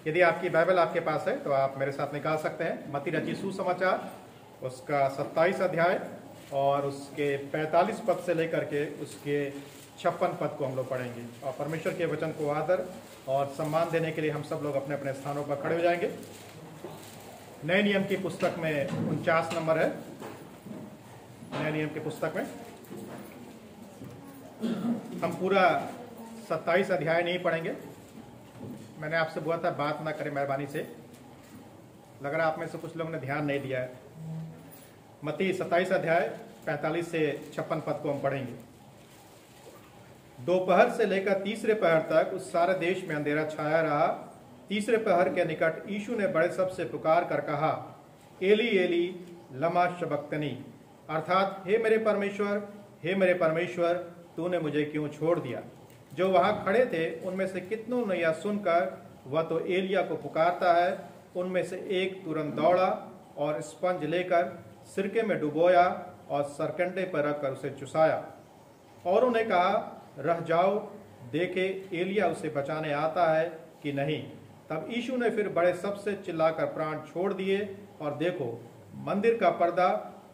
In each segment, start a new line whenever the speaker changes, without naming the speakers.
यदि आपकी बाइबल आपके पास है तो आप मेरे साथ निकाल सकते हैं। मत्ती रचित सुसमाचार उसका 27 अध्याय और उसके 45 पद से लेकर के उसके 56 पद को हम लोग पढ़ेंगे। और परमेश्वर के वचन को आदर और सम्मान देने के लिए हम सब लोग अपने अपने स्थानों पर खड़े हो जाएंगे। नए नियम की पुस्तक में 49 नंबर है। नए नियम की पुस्तक में हम पूरा 27 अध्याय नहीं पढ़ेंगे। मैंने आपसे बोला था बात ना करें मेहरबानी से, लग रहा आप में से कुछ लोगों ने ध्यान नहीं दिया है। मत्ती 27 अध्याय 45 से 56 पद को हम पढ़ेंगे। दोपहर से लेकर तीसरे पहर तक उस सारे देश में अंधेरा छाया रहा। तीसरे पहर के निकट यीशु ने बड़े शब्द से पुकार कर कहा, एली एली लमा शबक्तनी, अर्थात हे मेरे परमेश्वर तूने मुझे क्यों छोड़ दिया। जो वहां खड़े थे उनमें से कितनों ने यह सुनकर वह तो एलिया को पुकारता है, उनमें से एक तुरंत दौड़ा और स्पंज लेकर सिरके में डुबोया और सरकंडे पर रखकर उसे चुसाया और उन्हें कहा, रह जाओ, देखे एलिया उसे बचाने आता है कि नहीं। तब यीशु ने फिर बड़े शब्द से चिल्लाकर प्राण छोड़ दिए और देखो, मंदिर का पर्दा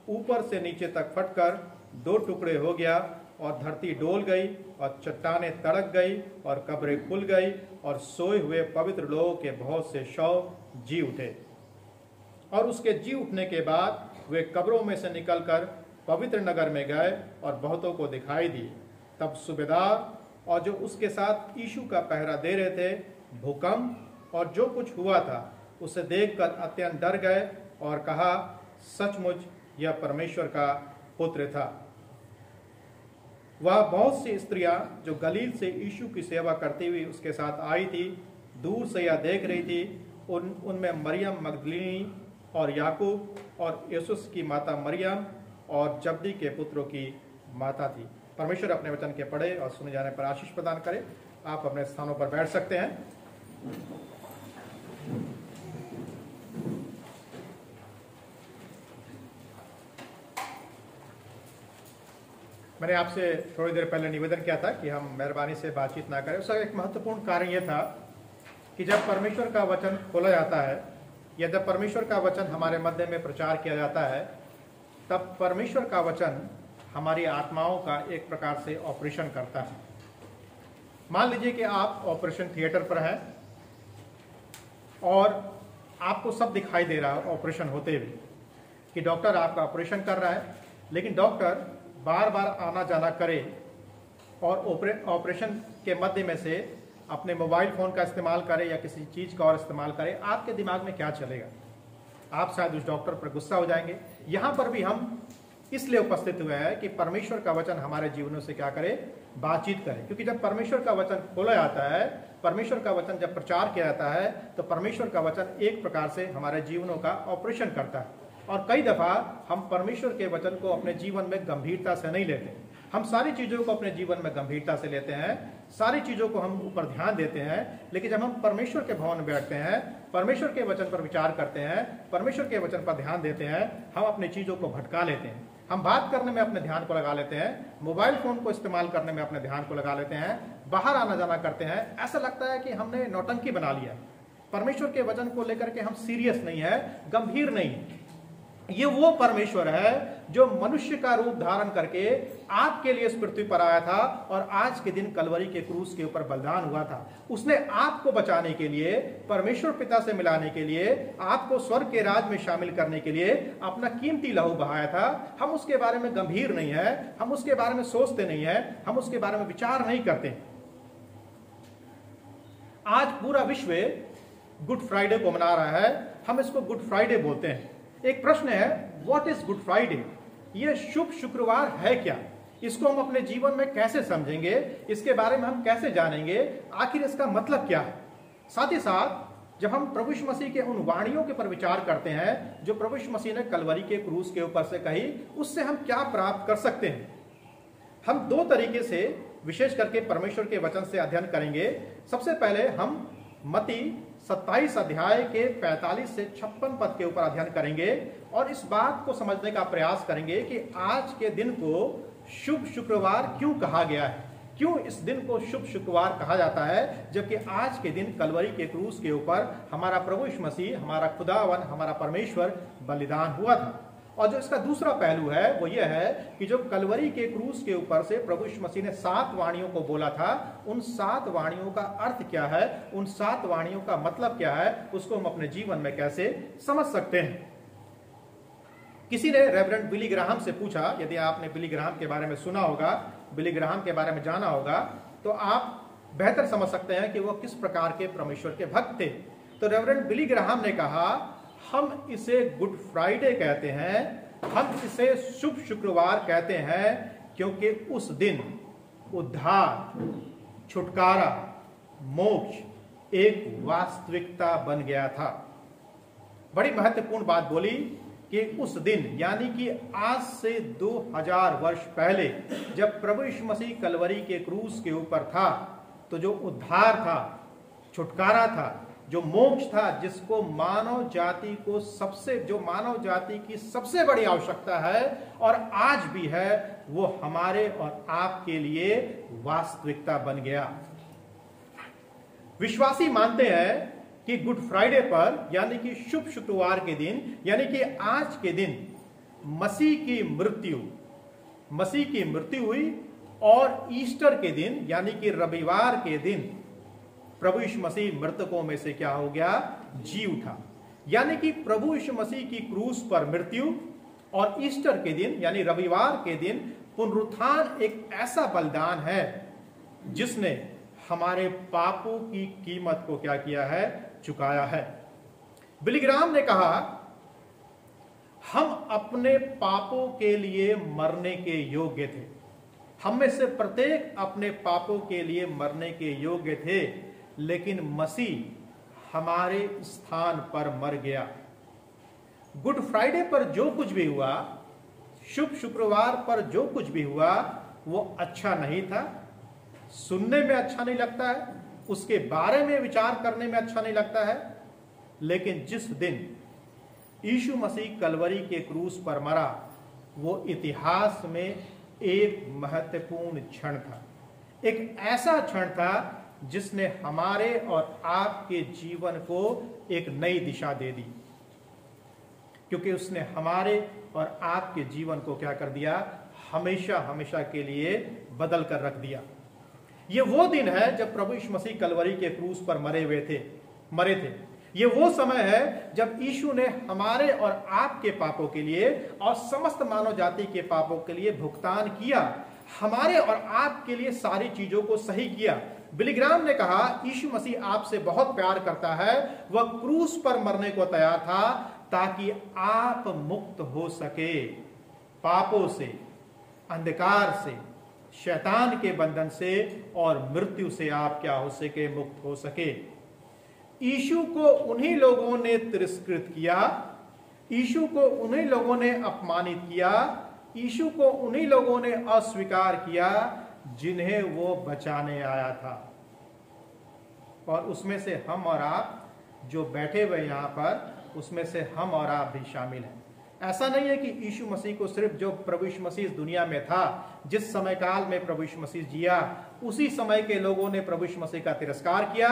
ऊपर से नीचे तक फटकर 2 टुकड़े हो गया और धरती डोल गई और चट्टानें तड़क गई और कब्रें खुल गई और सोए हुए पवित्र लोगों के बहुत से शव जी उठे। और उसके जी उठने के बाद वे कब्रों में से निकलकर पवित्र नगर में गए और बहुतों को दिखाई दिए। तब सूबेदार और जो उसके साथ यीशु का पहरा दे रहे थे भूकंप और जो कुछ हुआ था उसे देखकर अत्यंत डर गए और कहा, सचमुच यह परमेश्वर का पुत्र था। वह बहुत सी स्त्रियां जो गलील से यीशु की सेवा करती हुई उसके साथ आई थी, दूर से यह देख रही थी। उनमें मरियम मगदलीनी और याकूब और यूसुस की माता मरियम और जब्दी के पुत्रों की माता थी। परमेश्वर अपने वचन के पढ़े और सुने जाने पर आशीष प्रदान करे। आप अपने स्थानों पर बैठ सकते हैं। मैंने आपसे थोड़ी देर पहले निवेदन किया था कि हम मेहरबानी से बातचीत ना करें। उसका एक महत्वपूर्ण कारण यह था कि जब परमेश्वर का वचन खोला जाता है या जब परमेश्वर का वचन हमारे मध्य में प्रचार किया जाता है, तब परमेश्वर का वचन हमारी आत्माओं का एक प्रकार से ऑपरेशन करता है। मान लीजिए कि आप ऑपरेशन थिएटर पर हैं और आपको सब दिखाई दे रहा है ऑपरेशन होते हुए कि डॉक्टर आपका ऑपरेशन कर रहा है, लेकिन डॉक्टर बार बार आना जाना करे और ऑपरेशन के मध्य में से अपने मोबाइल फोन का इस्तेमाल करे या किसी चीज का और इस्तेमाल करे, आपके दिमाग में क्या चलेगा? आप शायद उस डॉक्टर पर गुस्सा हो जाएंगे। यहां पर भी हम इसलिए उपस्थित हुए हैं कि परमेश्वर का वचन हमारे जीवनों से क्या करे, बातचीत करे। क्योंकि जब परमेश्वर का वचन खोला जाता है, परमेश्वर का वचन जब प्रचार किया जाता है, तो परमेश्वर का वचन एक प्रकार से हमारे जीवनों का ऑपरेशन करता है। और कई दफा हम परमेश्वर के वचन को अपने जीवन में गंभीरता से नहीं लेते। हम सारी चीजों को अपने जीवन में गंभीरता से लेते हैं, सारी चीजों को हम ऊपर ध्यान देते हैं, लेकिन जब हम परमेश्वर के भवन में बैठते हैं, परमेश्वर के वचन पर विचार करते हैं, परमेश्वर के वचन पर ध्यान देते हैं, हम अपनी चीजों को भटका लेते हैं। हम बात करने में अपने ध्यान को लगा लेते हैं, मोबाइल फोन को इस्तेमाल करने में अपने ध्यान को लगा लेते हैं, बाहर आना जाना करते हैं। ऐसा लगता है कि हमने नौटंकी बना लिया। परमेश्वर के वचन को लेकर के हम सीरियस नहीं है, गंभीर नहीं। ये वो परमेश्वर है जो मनुष्य का रूप धारण करके आपके लिए इस पृथ्वी पर आया था और आज के दिन कलवरी के क्रूस के ऊपर बलिदान हुआ था। उसने आपको बचाने के लिए, परमेश्वर पिता से मिलाने के लिए, आपको स्वर्ग के राज में शामिल करने के लिए अपना कीमती लहू बहाया था। हम उसके बारे में गंभीर नहीं है, हम उसके बारे में सोचते नहीं है, हम उसके बारे में विचार नहीं करते। आज पूरा विश्व गुड फ्राइडे को मना रहा है। हम इसको गुड फ्राइडे बोलते हैं। एक प्रश्न है, व्हाट इज गुड फ्राइडे? ये शुभ शुक्रवार है क्या? इसको हम अपने जीवन में कैसे समझेंगे? इसके बारे में हम कैसे जानेंगे? आखिर इसका मतलब क्या है? साथ ही साथ जब हम प्रभु यीशु मसीह के उन वाणियों के पर विचार करते हैं जो प्रभु यीशु मसीह ने कलवरी के क्रूस के ऊपर से कही, उससे हम क्या प्राप्त कर सकते हैं? हम 2 तरीके से विशेष करके परमेश्वर के वचन से अध्ययन करेंगे। सबसे पहले हम मत्ती 27 अध्याय के 45 से 56 पद के ऊपर अध्ययन करेंगे और इस बात को समझने का प्रयास करेंगे कि आज के दिन को शुभ शुक्रवार क्यों कहा गया है। क्यों इस दिन को शुभ शुक्रवार कहा जाता है, जबकि आज के दिन कलवरी के क्रूस के ऊपर हमारा प्रभु यीशु मसीह, हमारा खुदावन, हमारा परमेश्वर बलिदान हुआ था। और जो इसका दूसरा पहलू है वो यह है कि जो कलवरी के क्रूस के ऊपर से प्रभु यीशु मसीह ने 7 वाणियों को बोला था, उन 7 वाणियों का अर्थ क्या है, उन 7 वाणियों का मतलब क्या है, उसको हम अपने जीवन में कैसे समझ सकते हैं। किसी ने रेवरेंड बिली ग्राहम से पूछा, यदि आपने बिली ग्राहम के बारे में सुना होगा, बिली ग्राहम के बारे में जाना होगा, तो आप बेहतर समझ सकते हैं कि वो किस प्रकार के परमेश्वर के भक्त थे। तो रेवरेंड बिली ग्राहम ने कहा, हम इसे गुड फ्राइडे कहते हैं, हम इसे शुभ शुक्रवार कहते हैं, क्योंकि उस दिन उद्धार, छुटकारा, मोक्ष एक वास्तविकता बन गया था। बड़ी महत्वपूर्ण बात बोली कि उस दिन, यानी कि आज से 2000 वर्ष पहले जब प्रभु यीशु मसीह कलवरी के क्रूस के ऊपर था, तो जो उद्धार था, छुटकारा था, जो मोक्ष था, जिसको मानव जाति को जो मानव जाति की सबसे बड़ी आवश्यकता है और आज भी है, वो हमारे और आपके लिए वास्तविकता बन गया। विश्वासी मानते हैं कि गुड फ्राइडे पर, यानी कि शुभ शुक्रवार के दिन, यानी कि आज के दिन मसीह की मृत्यु हुई, और ईस्टर के दिन, यानी कि रविवार के दिन प्रभु यीशु मसीह मृतकों में से क्या हो गया, जी उठा। यानी कि प्रभु यीशु मसीह की क्रूस पर मृत्यु और ईस्टर के दिन, यानी रविवार के दिन पुनरुत्थान एक ऐसा बलिदान है जिसने हमारे पापों की कीमत को क्या किया है, चुकाया है। बिली ग्राहम ने कहा, हम अपने पापों के लिए मरने के योग्य थे। हम में से प्रत्येक अपने पापों के लिए मरने के योग्य थे, लेकिन मसीह हमारे स्थान पर मर गया। गुड फ्राइडे पर जो कुछ भी हुआ, शुभ शुक्रवार पर जो कुछ भी हुआ, वो अच्छा नहीं था, सुनने में अच्छा नहीं लगता है, उसके बारे में विचार करने में अच्छा नहीं लगता है। लेकिन जिस दिन यीशु मसीह कलवरी के क्रूस पर मरा, वो इतिहास में एक महत्वपूर्ण क्षण था, एक ऐसा क्षण था जिसने हमारे और आपके जीवन को एक नई दिशा दे दी, क्योंकि उसने हमारे और आपके जीवन को क्या कर दिया, हमेशा हमेशा के लिए बदल कर रख दिया। ये वो दिन है जब प्रभु यीशु मसीह कलवरी के क्रूस पर मरे थे। ये वो समय है जब यीशु ने हमारे और आपके पापों के लिए और समस्त मानव जाति के पापों के लिए भुगतान किया, हमारे और आपके लिए सारी चीजों को सही किया। बिली ग्राहम ने कहा, यीशु मसीह आपसे बहुत प्यार करता है, वह क्रूस पर मरने को तैयार था ताकि आप मुक्त हो सके पापों से, अंधकार से, शैतान के बंधन से और मृत्यु से। आप क्या हो सके, मुक्त हो सके। यीशु को उन्हीं लोगों ने तिरस्कृत किया, यीशु को उन्हीं लोगों ने अपमानित किया, यीशु को उन्हीं लोगों ने अस्वीकार किया जिन्हें वो बचाने आया था। और उसमें से हम और आप जो बैठे हुए यहां पर, उसमें से हम और आप भी शामिल हैं। ऐसा नहीं है कि यीशु मसीह को सिर्फ जो प्रभु यीशु मसीह इस दुनिया में था, जिस समय काल में प्रभु यीशु मसीह जिया, उसी समय के लोगों ने प्रभु यीशु मसीह का तिरस्कार किया,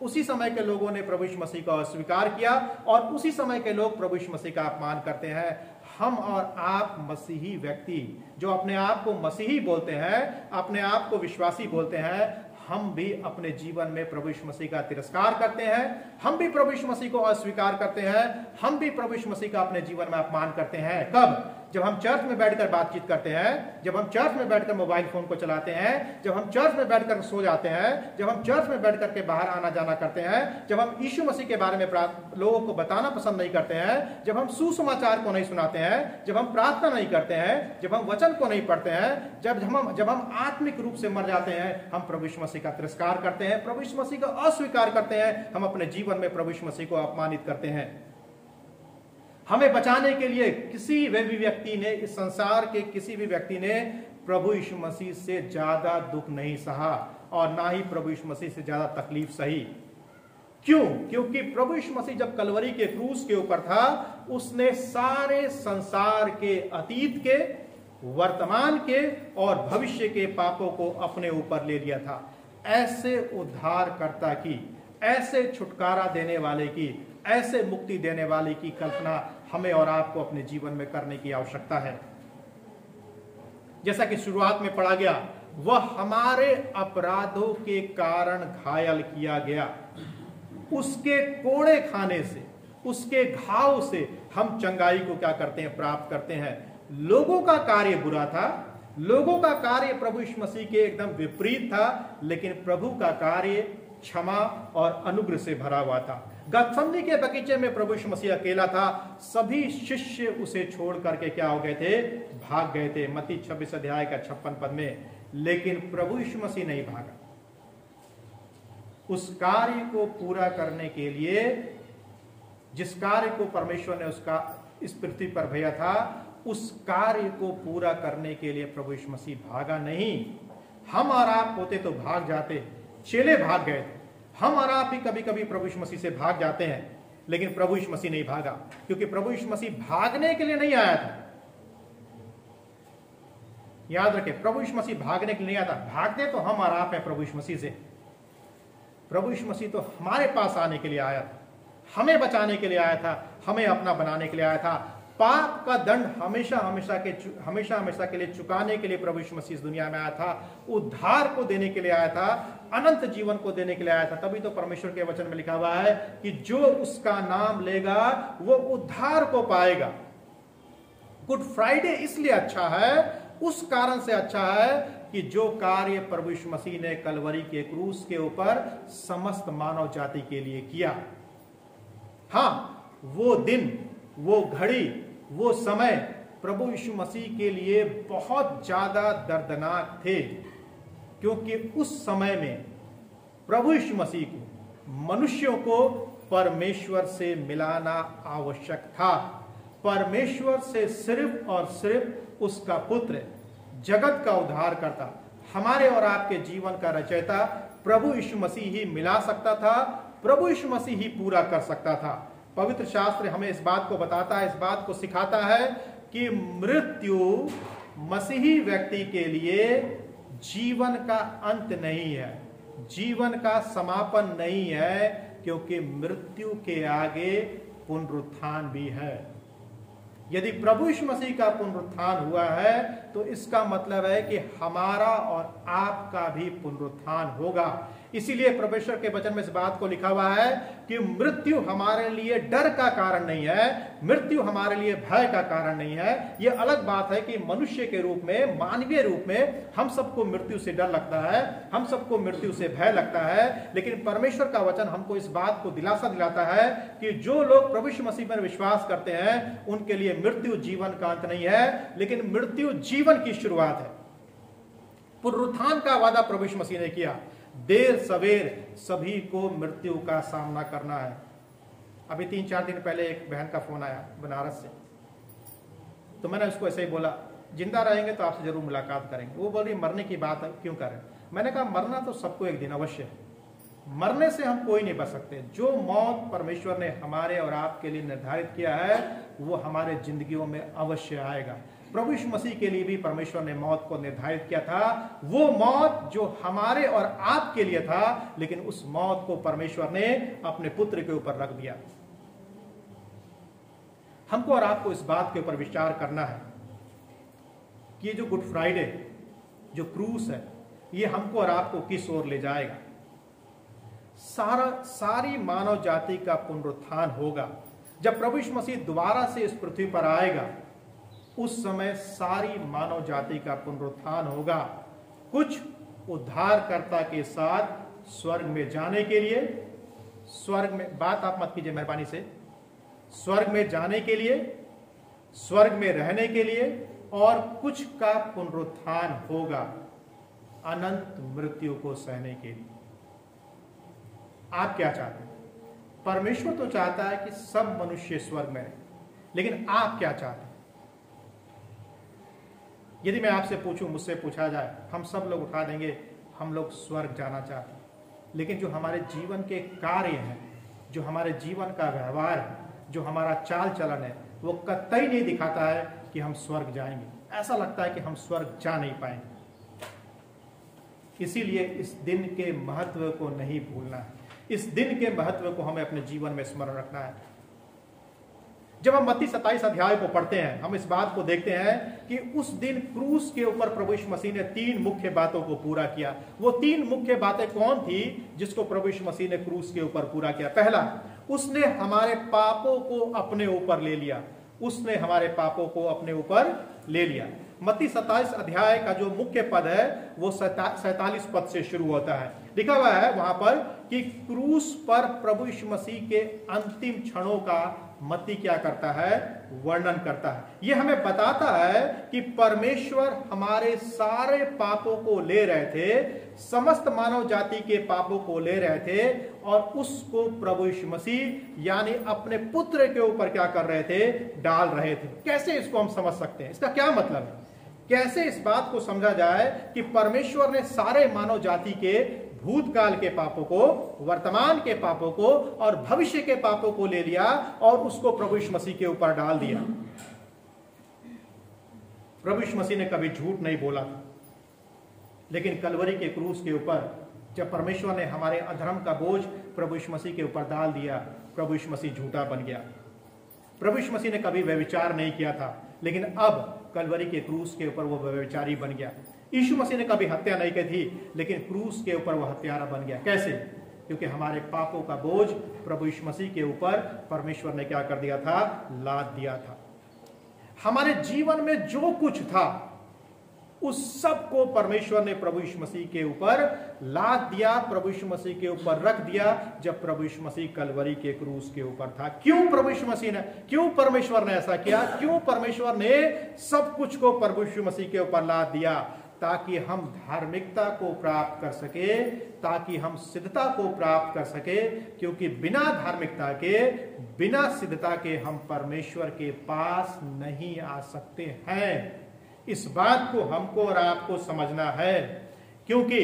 उसी समय के लोगों ने प्रभु यीशु मसीह का अस्वीकार किया, और उसी समय के लोग प्रभु यीशु मसीह का अपमान करते हैं। हम और आप मसीही व्यक्ति जो अपने आप को मसीही बोलते हैं, अपने आप को विश्वासी बोलते हैं, हम भी अपने जीवन में प्रभु यीशु मसीह का तिरस्कार करते हैं, हम भी प्रभु यीशु मसीह को अस्वीकार करते हैं, हम भी प्रभु यीशु मसीह का अपने जीवन में अपमान करते हैं। कब? जब हम चर्च में बैठकर बातचीत करते हैं, जब हम चर्च में बैठकर मोबाइल फोन को चलाते हैं, जब हम चर्च में बैठकर सो जाते हैं, जब हम चर्च में बैठकर के बाहर आना जाना करते हैं, जब हम यीशु मसीह के बारे में लोगों को बताना पसंद नहीं करते हैं, जब हम सुसमाचार को नहीं सुनाते हैं, जब हम प्रार्थना नहीं करते हैं, जब हम वचन को नहीं पढ़ते हैं, जब हम आत्मिक रूप से मर जाते हैं, हम प्रभु यीशु मसीह का तिरस्कार करते हैं, प्रभु यीशु मसीह का अस्वीकार करते हैं, हम अपने जीवन में प्रभु यीशु मसीह को अपमानित करते हैं। हमें बचाने के लिए किसी भी व्यक्ति ने, इस संसार के किसी भी व्यक्ति ने प्रभु यीशु मसीह से ज्यादा दुख नहीं सहा और ना ही प्रभु यीशु मसीह से ज्यादा तकलीफ सही। क्यों? क्योंकि प्रभु यीशु मसीह जब कलवरी के क्रूस के ऊपर था, उसने सारे संसार के अतीत के, वर्तमान के और भविष्य के पापों को अपने ऊपर ले लिया था। ऐसे उद्धारकर्ता की, ऐसे छुटकारा देने वाले की, ऐसे मुक्ति देने वाले की कल्पना हमें और आपको अपने जीवन में करने की आवश्यकता है। जैसा कि शुरुआत में पढ़ा गया, वह हमारे अपराधों के कारण घायल किया गया, उसके कोड़े खाने से, उसके घाव से हम चंगाई को क्या करते हैं, प्राप्त करते हैं। लोगों का कार्य बुरा था, लोगों का कार्य प्रभु यीशु मसीह के एकदम विपरीत था, लेकिन प्रभु का कार्य क्षमा और अनुग्रह से भरा हुआ था। गतसमनी के बगीचे में प्रभु यीशु मसीह अकेला था, सभी शिष्य उसे छोड़ करके क्या हो गए थे, भाग गए थे। मत्ती 26 अध्याय का 56 पद में। लेकिन प्रभु यीशु मसीह नहीं भागा। उस कार्य को पूरा करने के लिए, जिस कार्य को परमेश्वर ने उसका इस पृथ्वी पर भेजा था, उस कार्य को पूरा करने के लिए प्रभु यीशु मसीह भागा नहीं। हम और आप होते तो भाग जाते, चेले भाग गए थे। हम और आप भी कभी कभी प्रभु यीशु मसीह से भाग जाते हैं, लेकिन प्रभु यीशु मसीह नहीं भागा, क्योंकि प्रभु यीशु मसीह भागने के लिए नहीं आया था। याद रखें, प्रभु यीशु मसीह भागने के लिए नहीं आता। भागते तो हम और आप हैं प्रभु यीशु मसीह से। प्रभु यीशु मसीह तो हमारे पास आने के लिए आया था, हमें बचाने के लिए आया था, हमें अपना बनाने के लिए आया था। पाप का दंड हमेशा हमेशा के लिए चुकाने के लिए प्रभु यीशु मसीह इस दुनिया में आया था। उद्धार को देने के लिए आया था, अनंत जीवन को देने के लिए आया था। तभी तो परमेश्वर के वचन में लिखा हुआ है कि जो उसका नाम लेगा वो उद्धार को पाएगा। गुड फ्राइडे इसलिए अच्छा है, उस कारण से अच्छा है कि जो कार्य प्रभु यीशु मसीह ने कलवरी के क्रूस के ऊपर समस्त मानव जाति के लिए किया। हाँ, वो दिन, वो घड़ी, वो समय प्रभु यीशु मसीह के लिए बहुत ज्यादा दर्दनाक थे, क्योंकि उस समय में प्रभु यीशु मसीह को, मनुष्यों को परमेश्वर से मिलाना आवश्यक था। परमेश्वर से सिर्फ और सिर्फ उसका पुत्र, जगत का उद्धार करता, हमारे और आपके जीवन का रचयिता प्रभु यीशु मसीह ही मिला सकता था, प्रभु यीशु मसीह ही पूरा कर सकता था। पवित्र शास्त्र हमें इस बात को बताता है, इस बात को सिखाता है कि मृत्यु मसीही व्यक्ति के लिए जीवन का अंत नहीं है, जीवन का समापन नहीं है, क्योंकि मृत्यु के आगे पुनरुत्थान भी है। यदि प्रभु यीशु मसीह का पुनरुत्थान हुआ है तो इसका मतलब है कि हमारा और आपका भी पुनरुत्थान होगा। इसीलिए परमेश्वर के वचन में इस बात को लिखा हुआ है कि मृत्यु हमारे लिए डर का कारण नहीं है, मृत्यु हमारे लिए भय का कारण नहीं है। यह अलग बात है कि मनुष्य के रूप में, मानवीय रूप में हम सबको मृत्यु से डर लगता है, हम सबको मृत्यु से भय लगता है, लेकिन परमेश्वर का वचन हमको इस बात को दिलासा दिलाता है कि जो लोग प्रभु यीशु मसीह पर विश्वास करते हैं उनके लिए मृत्यु जीवन का अंत नहीं है, लेकिन मृत्यु जीवन की शुरुआत है। पुनरुत्थान का वादा प्रभु यीशु मसीह ने किया। देर सवेर सभी को मृत्यु का सामना करना है। अभी 3-4 दिन पहले एक बहन का फोन आया बनारस से, तो मैंने उसको ऐसे ही बोला, जिंदा रहेंगे तो आपसे जरूर मुलाकात करेंगे। वो बोल रही मरने की बात क्यों करें। मैंने कहा मरना तो सबको एक दिन अवश्य है, मरने से हम कोई नहीं बच सकते। जो मौत परमेश्वर ने हमारे और आपके लिए निर्धारित किया है वो हमारे जिंदगियों में अवश्य आएगा। प्रभु यीशु मसीह के लिए भी परमेश्वर ने मौत को निर्धारित किया था, वो मौत जो हमारे और आपके लिए था, लेकिन उस मौत को परमेश्वर ने अपने पुत्र के ऊपर रख दिया। हमको और आपको इस बात के ऊपर विचार करना है कि ये जो गुड फ्राइडे, जो क्रूस है, ये हमको और आपको किस ओर ले जाएगा। सारी मानव जाति का पुनरुत्थान होगा। जब प्रभु यीशु मसीह दोबारा से इस पृथ्वी पर आएगा उस समय सारी मानव जाति का पुनरुत्थान होगा। कुछ उद्धारकर्ता के साथ स्वर्ग में जाने के लिए, स्वर्ग में, बात आप मत कीजिए मेहरबानी से, स्वर्ग में जाने के लिए, स्वर्ग में रहने के लिए, और कुछ का पुनरुत्थान होगा अनंत मृत्यु को सहने के लिए। आप क्या चाहते हैं? परमेश्वर तो चाहता है कि सब मनुष्य स्वर्ग में रहे, लेकिन आप क्या चाहते हैं? यदि मैं आपसे पूछूं, मुझसे पूछा जाए, हम सब लोग उठा देंगे हम लोग स्वर्ग जाना चाहते हैं। लेकिन जो हमारे जीवन के कार्य हैं, जो हमारे जीवन का व्यवहार है, जो हमारा चाल चलन है, वो कतई नहीं दिखाता है कि हम स्वर्ग जाएंगे। ऐसा लगता है कि हम स्वर्ग जा नहीं पाएंगे। इसीलिए इस दिन के महत्व को नहीं भूलना है, इस दिन के महत्व को हमें अपने जीवन में स्मरण रखना है। जब हम मत्ती 27 अध्याय को पढ़ते हैं, हम इस बात को देखते हैं कि उस दिन क्रूस के ऊपर प्रभु यीशु मसीह ने 3 मुख्य बातों को पूरा किया। वो 3 मुख्य बातें कौन थी जिसको प्रभु यीशु मसीह ने क्रूस के ऊपर पूरा किया? पहला, उसने हमारे पापों को अपने ऊपर ले लिया। उसने हमारे पापों को अपने ऊपर ले लिया। मत्ती 27 अध्याय का जो मुख्य पद है वो 47 पद से शुरू होता है। लिखा हुआ है वहां पर कि क्रूस पर प्रभु यीशु मसीह के अंतिम क्षणों का मत्ती क्या करता है? वर्णन करता है। यह हमें बताता है कि परमेश्वर हमारे सारे पापों को ले रहे थे, समस्त मानव जाति के पापों को ले रहे थे और उसको प्रभु यीशु मसीह यानी अपने पुत्र के ऊपर क्या कर रहे थे? डाल रहे थे। कैसे इसको हम समझ सकते हैं? इसका क्या मतलब है? कैसे इस बात को समझा जाए कि परमेश्वर ने सारे मानव जाति के भूतकाल के पापों को, वर्तमान के पापों को और भविष्य के पापों को ले लिया और उसको प्रभु यीशु मसीह के ऊपर डाल दिया। प्रभु यीशु मसीह ने कभी झूठ नहीं बोला था, लेकिन कलवरी के क्रूस के ऊपर जब परमेश्वर ने हमारे अधर्म का बोझ प्रभु यीशु मसीह के ऊपर डाल दिया, प्रभु यीशु मसीह झूठा बन गया। प्रभु यीशु मसीह ने कभी व्यभिचार नहीं किया था, लेकिन अब कलवरी के क्रूस के ऊपर वो व्यभिचारी बन गया। यीशु मसीह ने कभी हत्या नहीं की थी, लेकिन क्रूस के ऊपर वो हत्यारा बन गया। कैसे? क्योंकि हमारे पापों का बोझ प्रभु यीशु मसीह के ऊपर परमेश्वर ने क्या कर दिया था? लाद दिया था। हमारे जीवन में जो कुछ था उस सब को परमेश्वर ने प्रभु यीशु मसीह के ऊपर लाद दिया, प्रभु यीशु मसीह के ऊपर रख दिया जब प्रभु यीशु मसीह कलवरी के क्रूस के ऊपर था। क्यों प्रभु यीशु मसीह ने, क्यों परमेश्वर ने ऐसा किया? क्यों परमेश्वर ने सब कुछ को प्रभु यीशु मसीह के ऊपर लाद दिया? ताकि हम धार्मिकता को प्राप्त कर सके, ताकि हम सिद्धता को प्राप्त कर सके, क्योंकि बिना धार्मिकता के, बिना सिद्धता के हम परमेश्वर के पास नहीं आ सकते हैं। इस बात को हमको और आपको समझना है, क्योंकि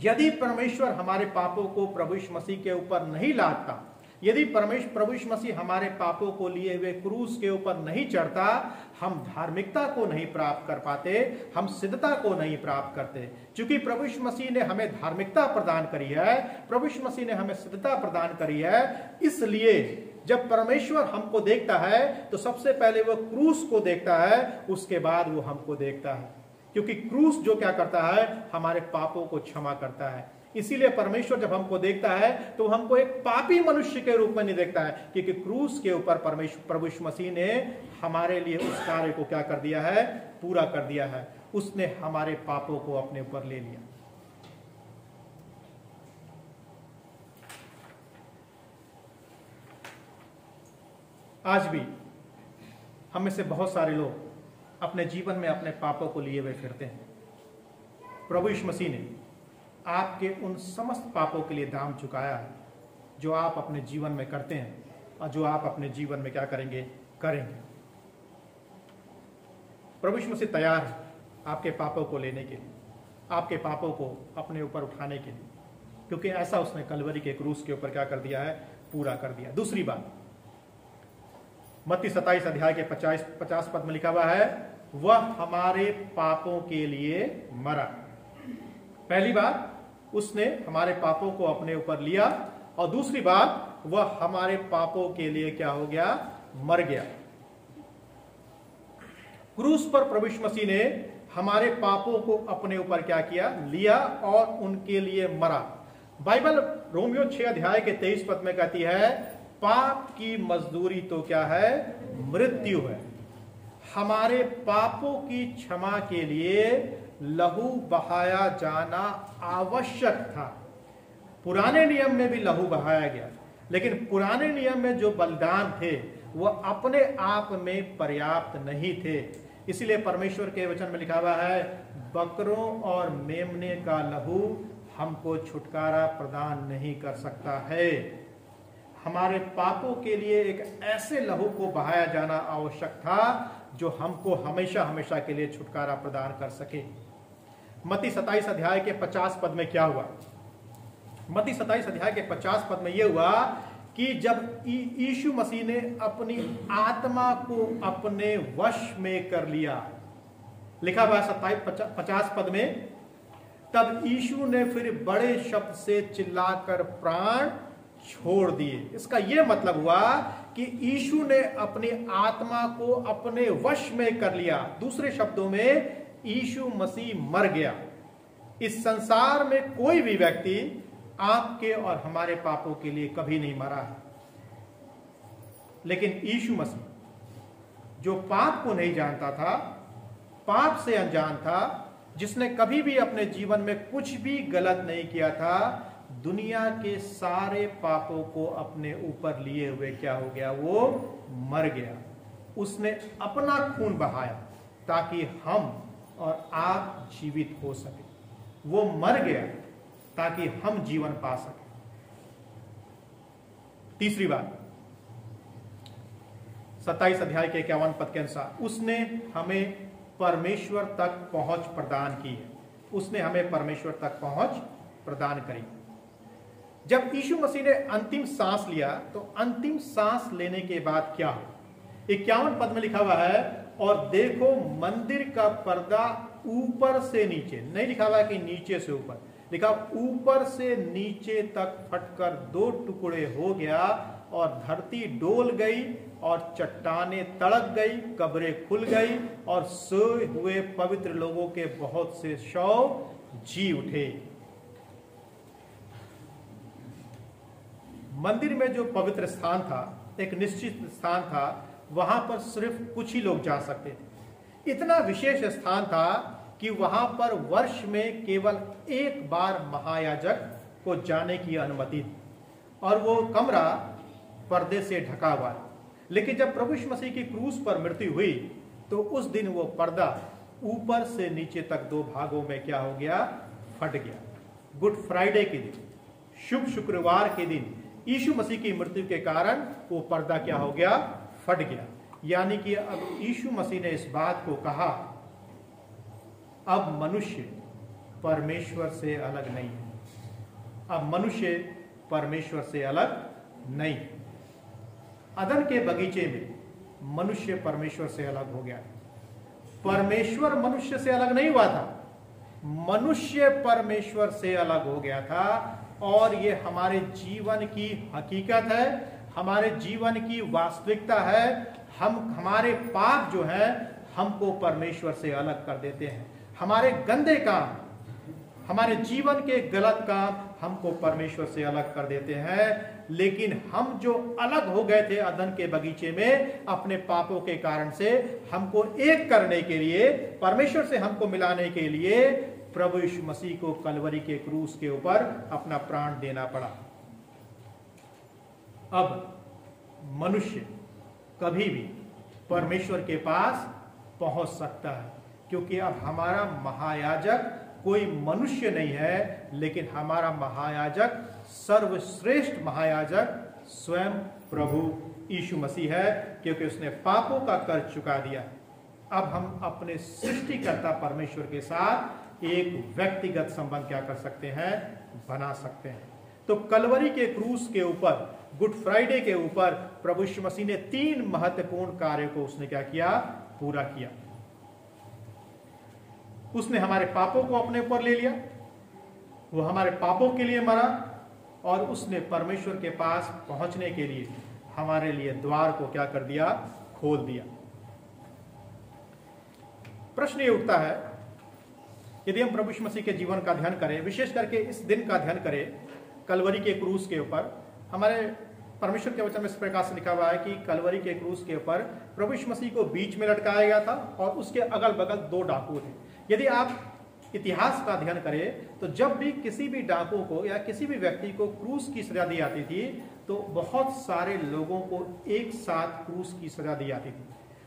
यदि परमेश्वर हमारे पापों को प्रभु यीशु मसीह के ऊपर नहीं लादता, यदि प्रभु यीशु मसीह हमारे पापों को लिए हुए क्रूस के ऊपर नहीं चढ़ता, हम धार्मिकता को नहीं प्राप्त कर पाते, हम सिद्धता को नहीं प्राप्त करते। क्योंकि प्रभु यीशु मसीह ने हमें धार्मिकता प्रदान करी है, प्रभु यीशु मसीह ने हमें सिद्धता प्रदान करी है। इसलिए जब परमेश्वर हमको देखता है तो सबसे पहले वो क्रूस को देखता है, उसके बाद वो हमको देखता है। क्योंकि क्रूस जो क्या करता है? हमारे पापों को क्षमा करता है। इसीलिए परमेश्वर जब हमको देखता है तो हमको एक पापी मनुष्य के रूप में नहीं देखता है, क्योंकि क्रूस के ऊपर प्रभु यीशु मसीह ने हमारे लिए उस कार्य को क्या कर दिया है? पूरा कर दिया है। उसने हमारे पापों को अपने ऊपर ले लिया। आज भी हम में से बहुत सारे लोग अपने जीवन में अपने पापों को लिए हुए फिरते हैं। प्रभु यीशु मसीह ने आपके उन समस्त पापों के लिए दाम चुकाया है जो आप अपने जीवन में करते हैं और जो आप अपने जीवन में क्या करेंगे? करेंगे। प्रभु यीशु मसीह तैयार है आपके पापों को लेने के लिए, आपके पापों को अपने ऊपर उठाने के लिए, क्योंकि ऐसा उसने कलवरी के क्रूस के ऊपर क्या कर दिया है? पूरा कर दिया। दूसरी बात, मत्ती 27 अध्याय के 50 पद में लिखा हुआ है, वह हमारे पापों के लिए मरा। पहली बात, उसने हमारे पापों को अपने ऊपर लिया, और दूसरी बात, वह हमारे पापों के लिए क्या हो गया? मर गया। क्रूस पर प्रभु यीशु मसीह ने हमारे पापों को अपने ऊपर क्या किया? लिया और उनके लिए मरा। बाइबल रोमियो 6 अध्याय के 23 पद में कहती है, पाप की मजदूरी तो क्या है? मृत्यु है। हमारे पापों की क्षमा के लिए लहू बहाया जाना आवश्यक था। पुराने नियम में भी लहू बहाया गया, लेकिन पुराने नियम में जो बलिदान थे वह अपने आप में पर्याप्त नहीं थे। इसलिए परमेश्वर के वचन में लिखा हुआ है, बकरों और मेमने का लहू हमको छुटकारा प्रदान नहीं कर सकता है। हमारे पापों के लिए एक ऐसे लहू को बहाया जाना आवश्यक था जो हमको हमेशा हमेशा के लिए छुटकारा प्रदान कर सके। मत्ती 27 अध्याय के 50 पद में क्या हुआ? मत्ती 27 अध्याय के 50 पद में यह हुआ कि जब यीशु मसीह ने अपनी आत्मा को अपने वश में कर लिया, लिखा हुआ 27-50 पद में, तब यीशु ने फिर बड़े शब्द से चिल्लाकर प्राण छोड़ दिए। इसका यह मतलब हुआ कि यीशु ने अपनी आत्मा को अपने वश में कर लिया। दूसरे शब्दों में यीशु मसीह मर गया। इस संसार में कोई भी व्यक्ति आपके और हमारे पापों के लिए कभी नहीं मरा है, लेकिन यीशु मसीह जो पाप को नहीं जानता था, पाप से अनजान था, जिसने कभी भी अपने जीवन में कुछ भी गलत नहीं किया था, दुनिया के सारे पापों को अपने ऊपर लिए हुए क्या हो गया? वो मर गया। उसने अपना खून बहाया ताकि हम और आप जीवित हो सके। वो मर गया ताकि हम जीवन पा सके। तीसरी बात, 27 अध्याय के 51 पद के अनुसार, उसने हमें परमेश्वर तक पहुंच प्रदान की है। उसने हमें परमेश्वर तक पहुंच प्रदान करी। जब यीशु मसीह ने अंतिम सांस लिया, तो अंतिम सांस लेने के बाद क्या हो? 51 पद में लिखा हुआ है, और देखो मंदिर का पर्दा ऊपर से नीचे, नहीं लिखा हुआ है कि नीचे से ऊपर, लिखा ऊपर से नीचे तक फटकर 2 टुकड़े हो गया, और धरती डोल गई और चट्टानें तड़क गई, कब्रें खुल गई, और सोए हुए पवित्र लोगों के बहुत से शव जी उठे। मंदिर में जो पवित्र स्थान था, एक निश्चित स्थान था, वहां पर सिर्फ कुछ ही लोग जा सकते थे। इतना विशेष स्थान था कि वहां पर वर्ष में केवल एक बार महायाजक को जाने की अनुमति थी, और वो कमरा पर्दे से ढका हुआ है। लेकिन जब प्रभु यीशु मसीह की क्रूस पर मृत्यु हुई, तो उस दिन वो पर्दा ऊपर से नीचे तक 2 भागों में क्या हो गया? फट गया। गुड फ्राइडे के दिन, शुभ शुक्रवार के दिन, यीशु मसीह की मृत्यु के कारण वो पर्दा क्या हो गया? फट गया। यानी कि अब यीशु मसीह ने इस बात को कहा, अब मनुष्य परमेश्वर से अलग नहीं है। अब मनुष्य परमेश्वर से अलग नहीं। अदन के बगीचे में मनुष्य परमेश्वर से अलग हो गया। परमेश्वर मनुष्य से अलग नहीं हुआ था, मनुष्य परमेश्वर से अलग हो गया था। और ये हमारे जीवन की हकीकत है, हमारे जीवन की वास्तविकता है। हमारे पाप जो है हमको परमेश्वर से अलग कर देते हैं। हमारे गंदे काम, हमारे जीवन के गलत काम हमको परमेश्वर से अलग कर देते हैं। लेकिन हम जो अलग हो गए थे अदन के बगीचे में अपने पापों के कारण से, हमको एक करने के लिए, परमेश्वर से हमको मिलाने के लिए प्रभु यीशु मसीह को कलवरी के क्रूस के ऊपर अपना प्राण देना पड़ा। अब मनुष्य कभी भी परमेश्वर के पास पहुंच सकता है, क्योंकि अब हमारा महायाजक कोई मनुष्य नहीं है, लेकिन हमारा महायाजक, सर्वश्रेष्ठ महायाजक स्वयं प्रभु यीशु मसीह है, क्योंकि उसने पापों का कर्ज चुका दिया। अब हम अपने सृष्टिकर्ता परमेश्वर के साथ एक व्यक्तिगत संबंध क्या कर सकते हैं? बना सकते हैं। तो कलवरी के क्रूस के ऊपर, गुड फ्राइडे के ऊपर प्रभु यीशु मसीह ने 3 महत्वपूर्ण कार्यों को उसने क्या किया? पूरा किया। उसने हमारे पापों को अपने ऊपर ले लिया, वो हमारे पापों के लिए मरा, और उसने परमेश्वर के पास पहुंचने के लिए हमारे लिए द्वार को क्या कर दिया? खोल दिया। प्रश्न ये उठता है, यदि हम प्रभु यीशु मसीह के जीवन का ध्यान करें, विशेष करके इस दिन का ध्यान करें कलवरी के क्रूस के ऊपर, हमारे परमेश्वर के वचन में इस प्रकार से लिखा हुआ है कि कलवरी के क्रूस के ऊपर प्रभु यीशु मसीह को बीच में लटकाया गया था, और उसके अगल बगल 2 डाकू थे। यदि आप इतिहास का अध्ययन करें, तो जब भी किसी भी डाकू को या किसी भी व्यक्ति को क्रूस की सजा दी जाती थी, तो बहुत सारे लोगों को एक साथ क्रूस की सजा दी जाती थी।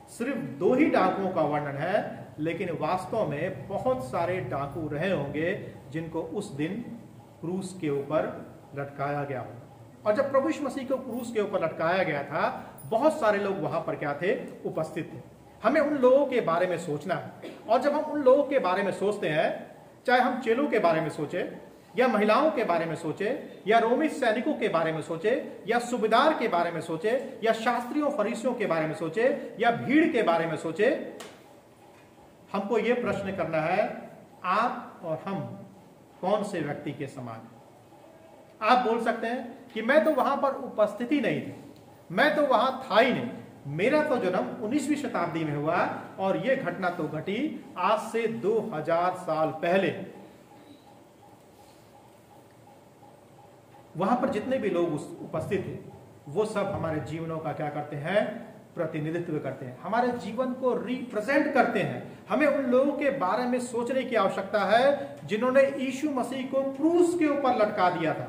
सिर्फ 2 ही डाकुओं का वर्णन है, लेकिन वास्तव में बहुत सारे डाकू रहे होंगे जिनको उस दिन क्रूस के ऊपर लटकाया गया हो। और जब प्रभु यीशु मसीह को क्रूस के ऊपर लटकाया गया था, बहुत सारे लोग वहां पर क्या थे? उपस्थित थे। हमें उन लोगों के बारे में सोचना है, और जब हम उन लोगों के बारे में सोचते हैं, चाहे हम चेलों के बारे में सोचे, या महिलाओं के बारे में सोचे, या रोमी सैनिकों के बारे में सोचे, या सूबेदार के बारे में सोचे, या शास्त्रियों फरीसियों के बारे में सोचे, या भीड़ के बारे में सोचे, हमको ये प्रश्न करना है, आप और हम कौन से व्यक्ति के समान हैं? आप बोल सकते हैं कि मैं तो वहां पर उपस्थित ही नहीं थी, मैं तो वहां था ही नहीं, मेरा तो जन्म 19वीं शताब्दी में हुआ और यह घटना तो घटी आज से 2000 साल पहले। वहां पर जितने भी लोग उपस्थित थे वो सब हमारे जीवनों का क्या करते हैं? प्रतिनिधित्व करते हैं, हमारे जीवन को रिप्रेजेंट करते हैं। हमें उन लोगों के बारे में सोचने की आवश्यकता है जिन्होंने यीशु मसीह को क्रूस के ऊपर लटका दिया था।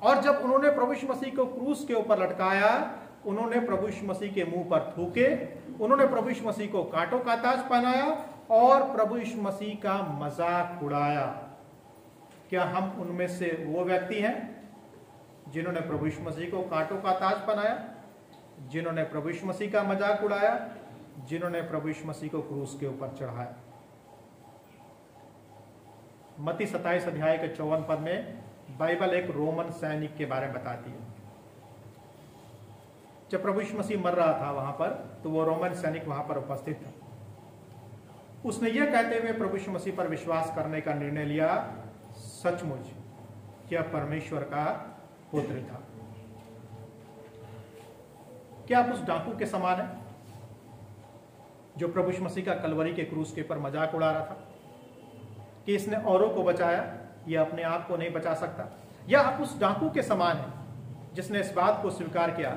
और जब उन्होंने प्रभु यीशु मसीह को क्रूस के ऊपर लटकाया, उन्होंने प्रभु यीशु मसीह के मुंह पर थूके, उन्होंने प्रभु यीशु मसीह को कांटों का ताज पहनाया और प्रभु यीशु मसीह का मजाक उड़ाया। क्या हम उनमें से वो व्यक्ति हैं जिन्होंने प्रभु यीशु मसीह को कांटों का ताज पहनाया, जिन्होंने प्रभु यीशु मसीह का मजाक उड़ाया, जिन्होंने प्रभु यीशु मसीह को क्रूस के ऊपर चढ़ाया? मत्ती 27 अध्याय के 54 पद में बाइबल एक रोमन सैनिक के बारे में बताती है। जब प्रभु यीशु मसीह मर रहा था वहां पर, तो वो रोमन सैनिक वहां पर उपस्थित था। उसने यह कहते हुए प्रभु यीशु मसीह पर विश्वास करने का निर्णय लिया, सचमुच क्या परमेश्वर का पुत्र था। क्या आप उस डाकू के समान हैं जो प्रभु यीशु मसीह का कलवरी के क्रूस के ऊपर मजाक उड़ा रहा था कि इसने औरों को बचाया, यह अपने आप को नहीं बचा सकता? या आप उस डाकू के समान हैं जिसने इस बात को स्वीकार किया,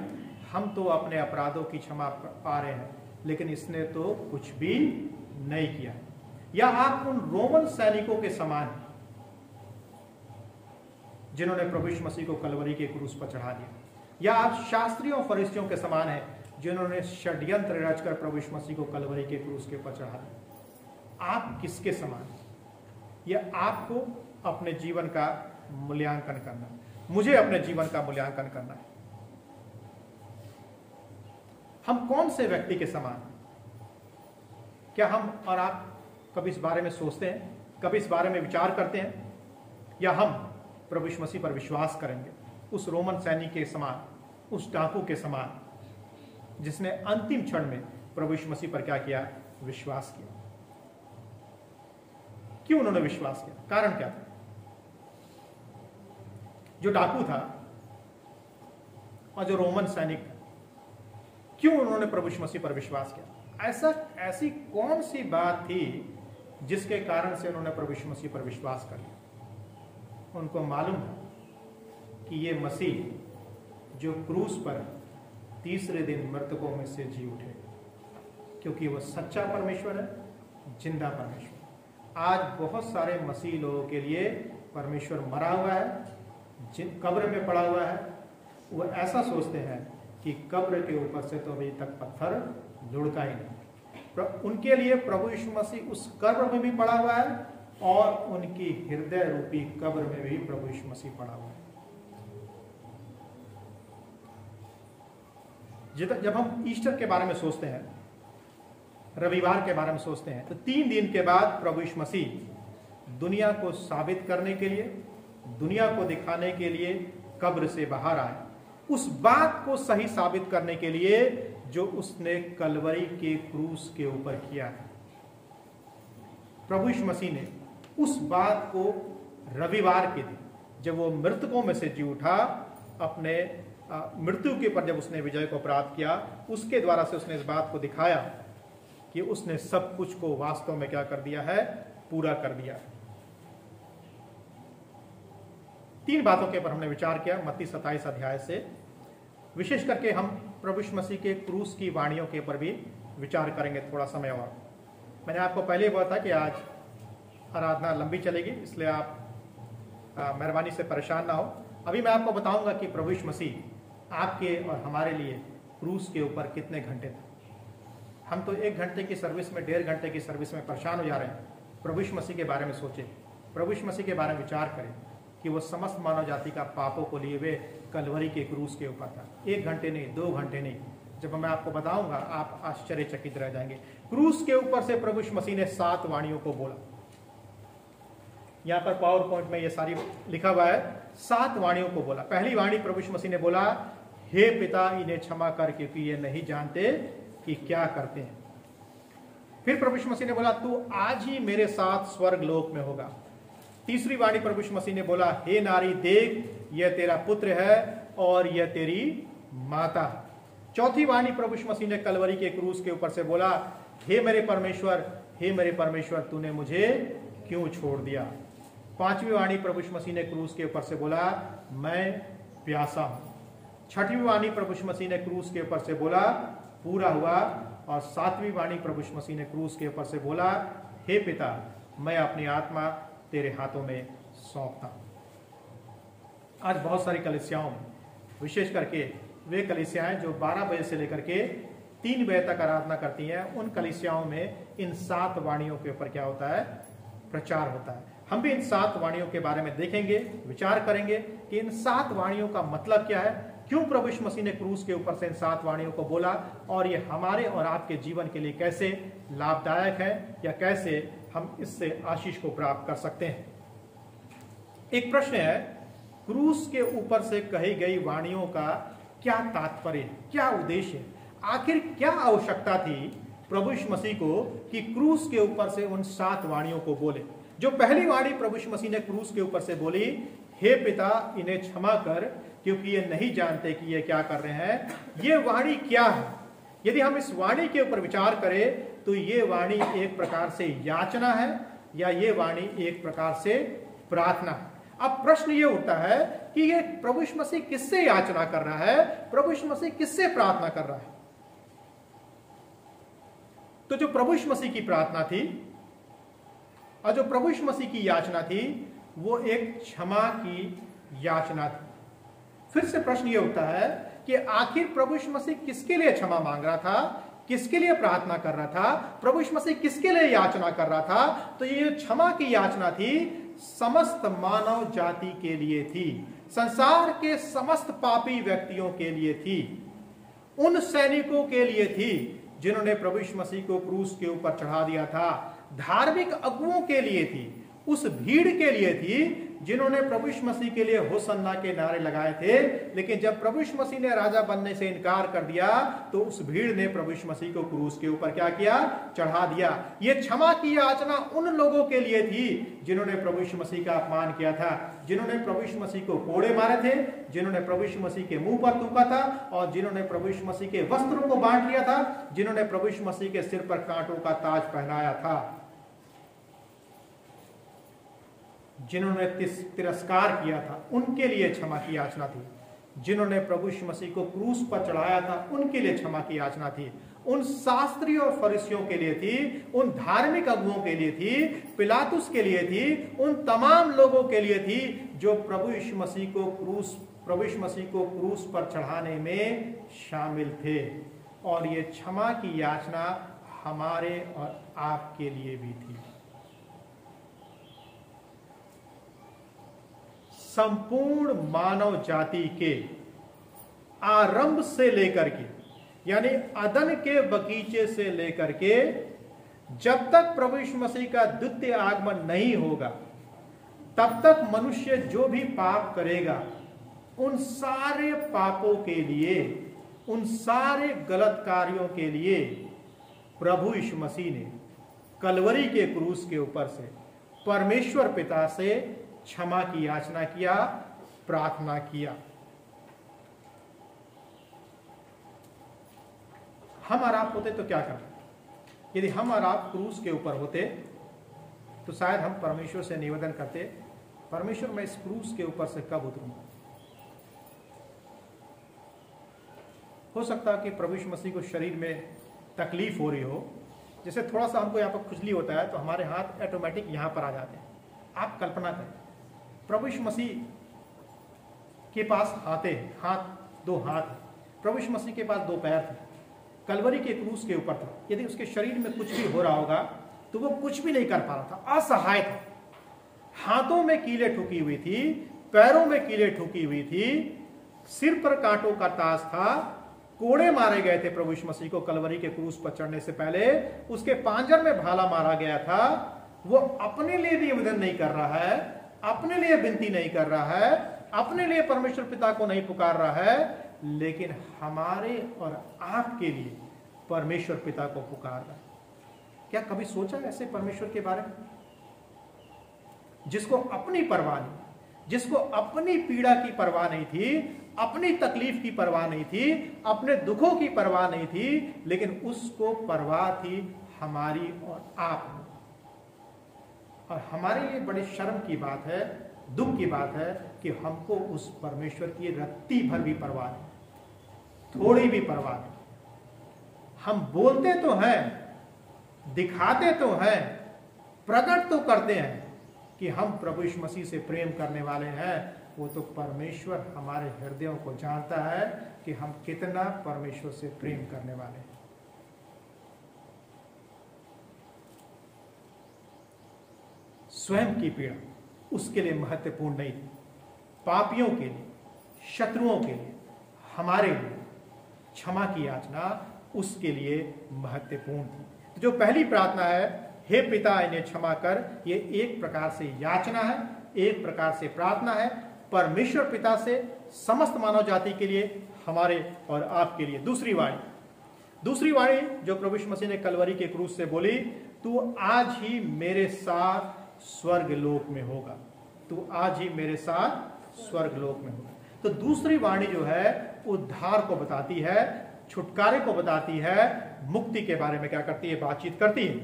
हम तो अपने अपराधों की क्षमा पा रहे हैं, लेकिन इसने तो कुछ भी नहीं किया? या आप उन रोमन सैनिकों के समान हैं जिन्होंने प्रभु यीशु मसीह को कलवरी के क्रूस पर चढ़ा दिया? या आप शास्त्रियों और फरिस्तियों के समान हैं जिन्होंने षड्यंत्र रचकर प्रभु यीशु मसीह को कलवरी के क्रूस के ऊपर चढ़ा दिया? आप किसके समान हैं? यह आपको अपने जीवन का मूल्यांकन करना है, मुझे अपने जीवन का मूल्यांकन करना है। हम कौन से व्यक्ति के समान हैं? क्या हम और आप कभी इस बारे में सोचते हैं, कभी इस बारे में विचार करते हैं? या हम प्रभु यीशु मसीह पर विश्वास करेंगे उस रोमन सैनिक के समान, उस डाकू के समान जिसने अंतिम क्षण में प्रभु यीशु मसीह पर क्या किया? विश्वास किया। क्यों उन्होंने विश्वास किया? कारण क्या था? जो डाकू था और जो रोमन सैनिक था, क्यों उन्होंने प्रभु यीशु मसीह पर विश्वास किया? ऐसी कौन सी बात थी जिसके कारण से उन्होंने प्रभु यीशु मसीह पर विश्वास कर लिया? उनको मालूम था कि ये मसीह जो क्रूस पर तीसरे दिन मृतकों में से जी उठे, क्योंकि वह सच्चा परमेश्वर है, जिंदा परमेश्वर। आज बहुत सारे मसीह लोगों के लिए परमेश्वर मरा हुआ है, कब्र में पड़ा हुआ है। वो ऐसा सोचते हैं कि कब्र के ऊपर से तो अभी तक पत्थर लुढ़का ही नहीं। उनके लिए प्रभु यीशु मसीह उस कब्र में भी पड़ा हुआ है और उनकी हृदय रूपी कब्र में भी प्रभु यीशु मसीह पड़ा हुआ है। जब हम ईस्टर के बारे में सोचते हैं, रविवार के बारे में सोचते हैं, तो 3 दिन के बाद प्रभु यीशु मसीह दुनिया को साबित करने के लिए, दुनिया को दिखाने के लिए कब्र से बाहर आए, उस बात को सही साबित करने के लिए जो उसने कलवरी के क्रूस के ऊपर किया है। प्रभु यीशु मसीह ने उस बात को रविवार के दिन, जब वो मृतकों में से जी उठा, अपने मृत्यु के ऊपर जब उसने विजय को प्राप्त किया, उसके द्वारा से उसने इस बात को दिखाया कि उसने सब कुछ को वास्तव में क्या कर दिया है? पूरा कर दिया। 3 बातों के ऊपर हमने विचार किया मत्ती 27 अध्याय से। विशेष करके हम प्रभु यीशु मसीह के क्रूस की वाणियों के ऊपर भी विचार करेंगे थोड़ा समय और। मैंने आपको पहले ही बताया कि आज आराधना लंबी चलेगी, इसलिए आप मेहरबानी से परेशान ना हो। अभी मैं आपको बताऊंगा कि प्रभु यीशु मसीह आपके और हमारे लिए क्रूस के ऊपर कितने घंटे थे। हम तो 1 घंटे की सर्विस में, 1.5 घंटे की सर्विस में परेशान हो जा रहे हैं। प्रभु यीशु मसीह के बारे में सोचें, प्रभु यीशु मसीह के बारे में विचार करें कि वो समस्त मानव जाति का पापों को लिए हुए कलवरी के क्रूस के ऊपर था। 1 घंटे नहीं, 2 घंटे नहीं। जब मैं आपको बताऊंगा आप आश्चर्यचकित रह जाएंगे। क्रूस के ऊपर से प्रभु यीशु मसीह ने 7 वाणियों को बोला। यहाँ पर पावर पॉइंट में ये सारी लिखा हुआ है। 7 वाणियों को बोला। पहली वाणी प्रभु यीशु मसीह ने बोला, हे पिता, इन्हें क्षमा कर, क्योंकि ये नहीं जानते कि क्या करते हैं। फिर प्रभु यीशु मसीह ने बोला, तू आज ही मेरे साथ स्वर्ग लोक में होगा। तीसरी वाणी प्रभु यीशु मसीह ने बोला, हे नारी देख, यह तेरा पुत्र है और यह तेरी माता है। चौथी वाणी प्रभु यीशु मसीह ने कलवरी के क्रूस के ऊपर से बोला, हे मेरे परमेश्वर, तूने मुझे क्यों छोड़ दिया। पांचवी वाणी प्रभु यीशु मसीह ने क्रूस के ऊपर से बोला, मैं प्यासा हूं। छठवीं वाणी प्रभु यीशु मसीह ने क्रूस के ऊपर से बोला, पूरा हुआ। और सातवीं वाणी प्रभु यीशु मसीह ने क्रूस के ऊपर से बोला, हे पिता, मैं अपनी आत्मा तेरे हाथों में सौंपता हूं। आज बहुत सारी कलीसियाओं में, विशेष करके वे कलीसियाएं जो 12 बजे से लेकर के 3 बजे तक आराधना करती हैं, उन कलीसियाओं में इन 7 वाणियों के ऊपर क्या होता है, प्रचार होता है। हम भी इन 7 वाणियों के बारे में देखेंगे, विचार करेंगे कि इन 7 वाणियों का मतलब क्या है, क्यों प्रभु यीशु मसीह ने क्रूस के ऊपर से इन 7 वाणियों को बोला, और ये हमारे और आपके जीवन के लिए कैसे लाभदायक है, या कैसे हम इससे आशीष को प्राप्त कर सकते हैं। एक प्रश्न है, क्रूस के ऊपर से कही गई वाणियों का क्या तात्पर्य है, क्या उद्देश्य है, आखिर क्या आवश्यकता थी प्रभु यीशु मसीह को कि क्रूस के ऊपर से उन 7 वाणियों को बोले। जो पहली वाणी प्रभु यीशु मसीह ने क्रूस के ऊपर से बोली, हे पिता, इन्हें क्षमा कर, क्योंकि ये नहीं जानते कि ये क्या कर रहे हैं, ये वाणी क्या है। यदि हम इस वाणी के ऊपर विचार करें तो ये वाणी एक प्रकार से याचना है, या ये वाणी एक प्रकार से प्रार्थना है। अब प्रश्न ये उठता है कि ये प्रभु यीशु मसीह किससे याचना कर रहा है, प्रभु यीशु मसीह किससे प्रार्थना कर रहा है। तो जो प्रभु यीशु मसीह की प्रार्थना थी और जो प्रभु यीशु मसीह की याचना थी, वो एक क्षमा की याचना थी। फिर से प्रश्न ये उठता है कि आखिर प्रभु यीशु मसीह किसके लिए क्षमा मांग रहा था, किसके लिए प्रार्थना कर रहा था, प्रभु यीशु मसीह किसके लिए याचना कर रहा था। तो ये क्षमा की याचना थी, समस्त मानव जाति के लिए थी, संसार के समस्त पापी व्यक्तियों के लिए थी, उन सैनिकों के लिए थी जिन्होंने प्रभु यीशु मसीह को क्रूस के ऊपर चढ़ा दिया था, धार्मिक अगुओं के लिए थी, उस भीड़ के लिए थी जिन्होंने प्रभु यीशु मसीह के लिए होसन्ना के नारे लगाए थे। लेकिन जब प्रभु यीशु मसीह ने राजा बनने से इनकार कर दिया तो उस भीड़ ने प्रभु यीशु मसीह को क्रूस के ऊपर क्या किया, चढ़ा दिया। ये क्षमा की याचना उन लोगों के लिए थी जिन्होंने प्रभु यीशु मसीह का अपमान किया था, जिन्होंने प्रभु यीशु मसीह को कोड़े मारे थे, जिन्होंने प्रभु यीशु मसीह के मुंह पर थूका था, और जिन्होंने प्रभु यीशु मसीह के वस्त्रों को बांट लिया था, जिन्होंने प्रभु यीशु मसीह के सिर पर कांटों का ताज पहनाया था, जिन्होंने तिरस्कार किया था, उनके लिए क्षमा की याचना थी। जिन्होंने प्रभु यीशु मसीह को क्रूस पर चढ़ाया था, उनके लिए क्षमा की याचना थी। उन शास्त्री और फरीसियों के लिए थी, उन धार्मिक अगुओं के लिए थी, पिलातुस के लिए थी, उन तमाम लोगों के लिए थी जो प्रभु यीशु मसीह को क्रूस पर चढ़ाने में शामिल थे। और ये क्षमा की याचना हमारे और आपके लिए भी थी। संपूर्ण मानव जाति के आरंभ से लेकर के, यानी अदन के बगीचे से लेकर के जब तक प्रभु यीशु मसीह का द्वितीय आगमन नहीं होगा, तब तक मनुष्य जो भी पाप करेगा, उन सारे पापों के लिए, उन सारे गलत कार्यों के लिए प्रभु यीशु मसीह ने कलवरी के क्रूस के ऊपर से परमेश्वर पिता से क्षमा की याचना किया, प्रार्थना किया। हम और आप होते तो क्या करते? यदि हम और आप क्रूस के ऊपर होते तो शायद हम परमेश्वर से निवेदन करते, परमेश्वर मैं इस क्रूस के ऊपर से कब उतरूंगा। हो सकता है कि प्रभु यीशु मसीह को शरीर में तकलीफ हो रही हो, जैसे थोड़ा सा हमको यहाँ पर खुजली होता है तो हमारे हाथ ऑटोमेटिक यहाँ पर आ जाते हैं। आप कल्पना करें, प्रभु यीशु मसीह के पास दो हाथ, प्रभु यीशु मसीह के पास 2 पैर थे, कलवरी के क्रूस के ऊपर था। यदि उसके शरीर में कुछ भी हो रहा होगा तो वो कुछ भी नहीं कर पा रहा था, असहाय था। हाथों में कीलें ठुकी हुई थी, पैरों में कीलें ठुकी हुई थी, सिर पर कांटों का ताज था, कोड़े मारे गए थे प्रभु यीशु मसीह को कलवरी के क्रूस पर चढ़ने से पहले, उसके पांजर में भाला मारा गया था। वो अपने लिए भी निवेदन नहीं कर रहा है, अपने लिए विनती नहीं कर रहा है, अपने लिए परमेश्वर पिता को नहीं पुकार रहा है, लेकिन हमारे और आपके लिए परमेश्वर पिता को पुकार रहा है। क्या कभी सोचा ऐसे परमेश्वर के बारे में, जिसको अपनी परवाह नहीं, जिसको अपनी पीड़ा की परवाह नहीं थी, अपनी तकलीफ की परवाह नहीं थी, अपने दुखों की परवाह नहीं थी, लेकिन उसको परवाह थी हमारी और आप। और हमारे लिए बड़ी शर्म की बात है, दुख की बात है कि हमको उस परमेश्वर की रत्ती भर भी परवाह नहीं, थोड़ी भी परवाह नहीं। हम बोलते तो हैं, दिखाते तो हैं, प्रकट तो करते हैं कि हम प्रभु यीशु मसीह से प्रेम करने वाले हैं। वो तो परमेश्वर हमारे हृदयों को जानता है कि हम कितना परमेश्वर से प्रेम करने वाले हैं। स्वयं की पीड़ा उसके लिए महत्वपूर्ण नहीं थी, पापियों के लिए, शत्रुओं के लिए, हमारे लिए क्षमा की याचना उसके लिए महत्वपूर्ण थी। तो जो पहली प्रार्थना है, हे पिता इन्हें क्षमा कर, ये एक प्रकार से याचना है, एक प्रकार से प्रार्थना है परमेश्वर पिता से समस्त मानव जाति के लिए, हमारे और आपके लिए। दूसरी वाणी जो प्रभु यीशु मसीह ने कलवरी के क्रूस से बोली, तू आज ही मेरे साथ स्वर्ग लोक में होगा, तू आज ही मेरे साथ स्वर्ग लोक में होगा। तो दूसरी वाणी जो है उद्धार को बताती है, छुटकारे को बताती है, मुक्ति के बारे में क्या करती है, बातचीत करती है।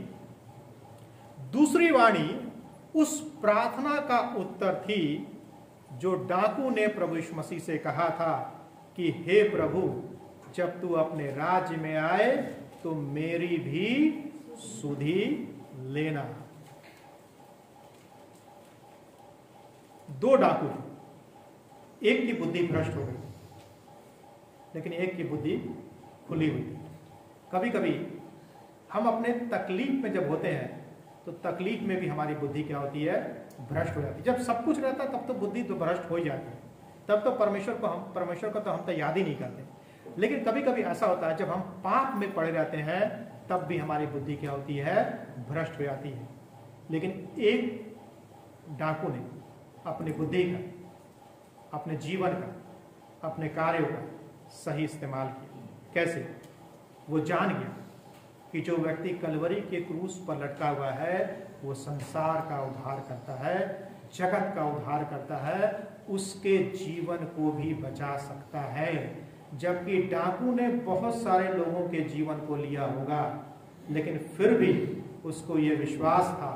दूसरी वाणी उस प्रार्थना का उत्तर थी जो डाकू ने प्रभु यीशु मसीह से कहा था कि हे प्रभु, जब तू अपने राज्य में आए तो मेरी भी सुधि लेना। दो डाकू थे, एक की बुद्धि भ्रष्ट हो गई लेकिन एक की बुद्धि खुली हुई। कभी कभी हम अपने तकलीफ में जब होते हैं तो तकलीफ में भी हमारी बुद्धि क्या होती है, भ्रष्ट हो जाती है। जब सब कुछ रहता है तब तो बुद्धि तो भ्रष्ट हो ही जाती है, तब तो परमेश्वर को तो हम तो याद ही नहीं करते। लेकिन कभी कभी ऐसा होता है जब हम पाप में पड़े रहते हैं तब भी हमारी बुद्धि क्या होती है, भ्रष्ट हो जाती है। लेकिन एक डाकू ने अपनी बुद्धि का, अपने जीवन का, अपने कार्यों का सही इस्तेमाल किया। कैसे? वो जान गया कि जो व्यक्ति कलवरी के क्रूस पर लटका हुआ है वो संसार का उद्धार करता है, जगत का उद्धार करता है, उसके जीवन को भी बचा सकता है। जबकि डाकू ने बहुत सारे लोगों के जीवन को लिया होगा, लेकिन फिर भी उसको ये विश्वास था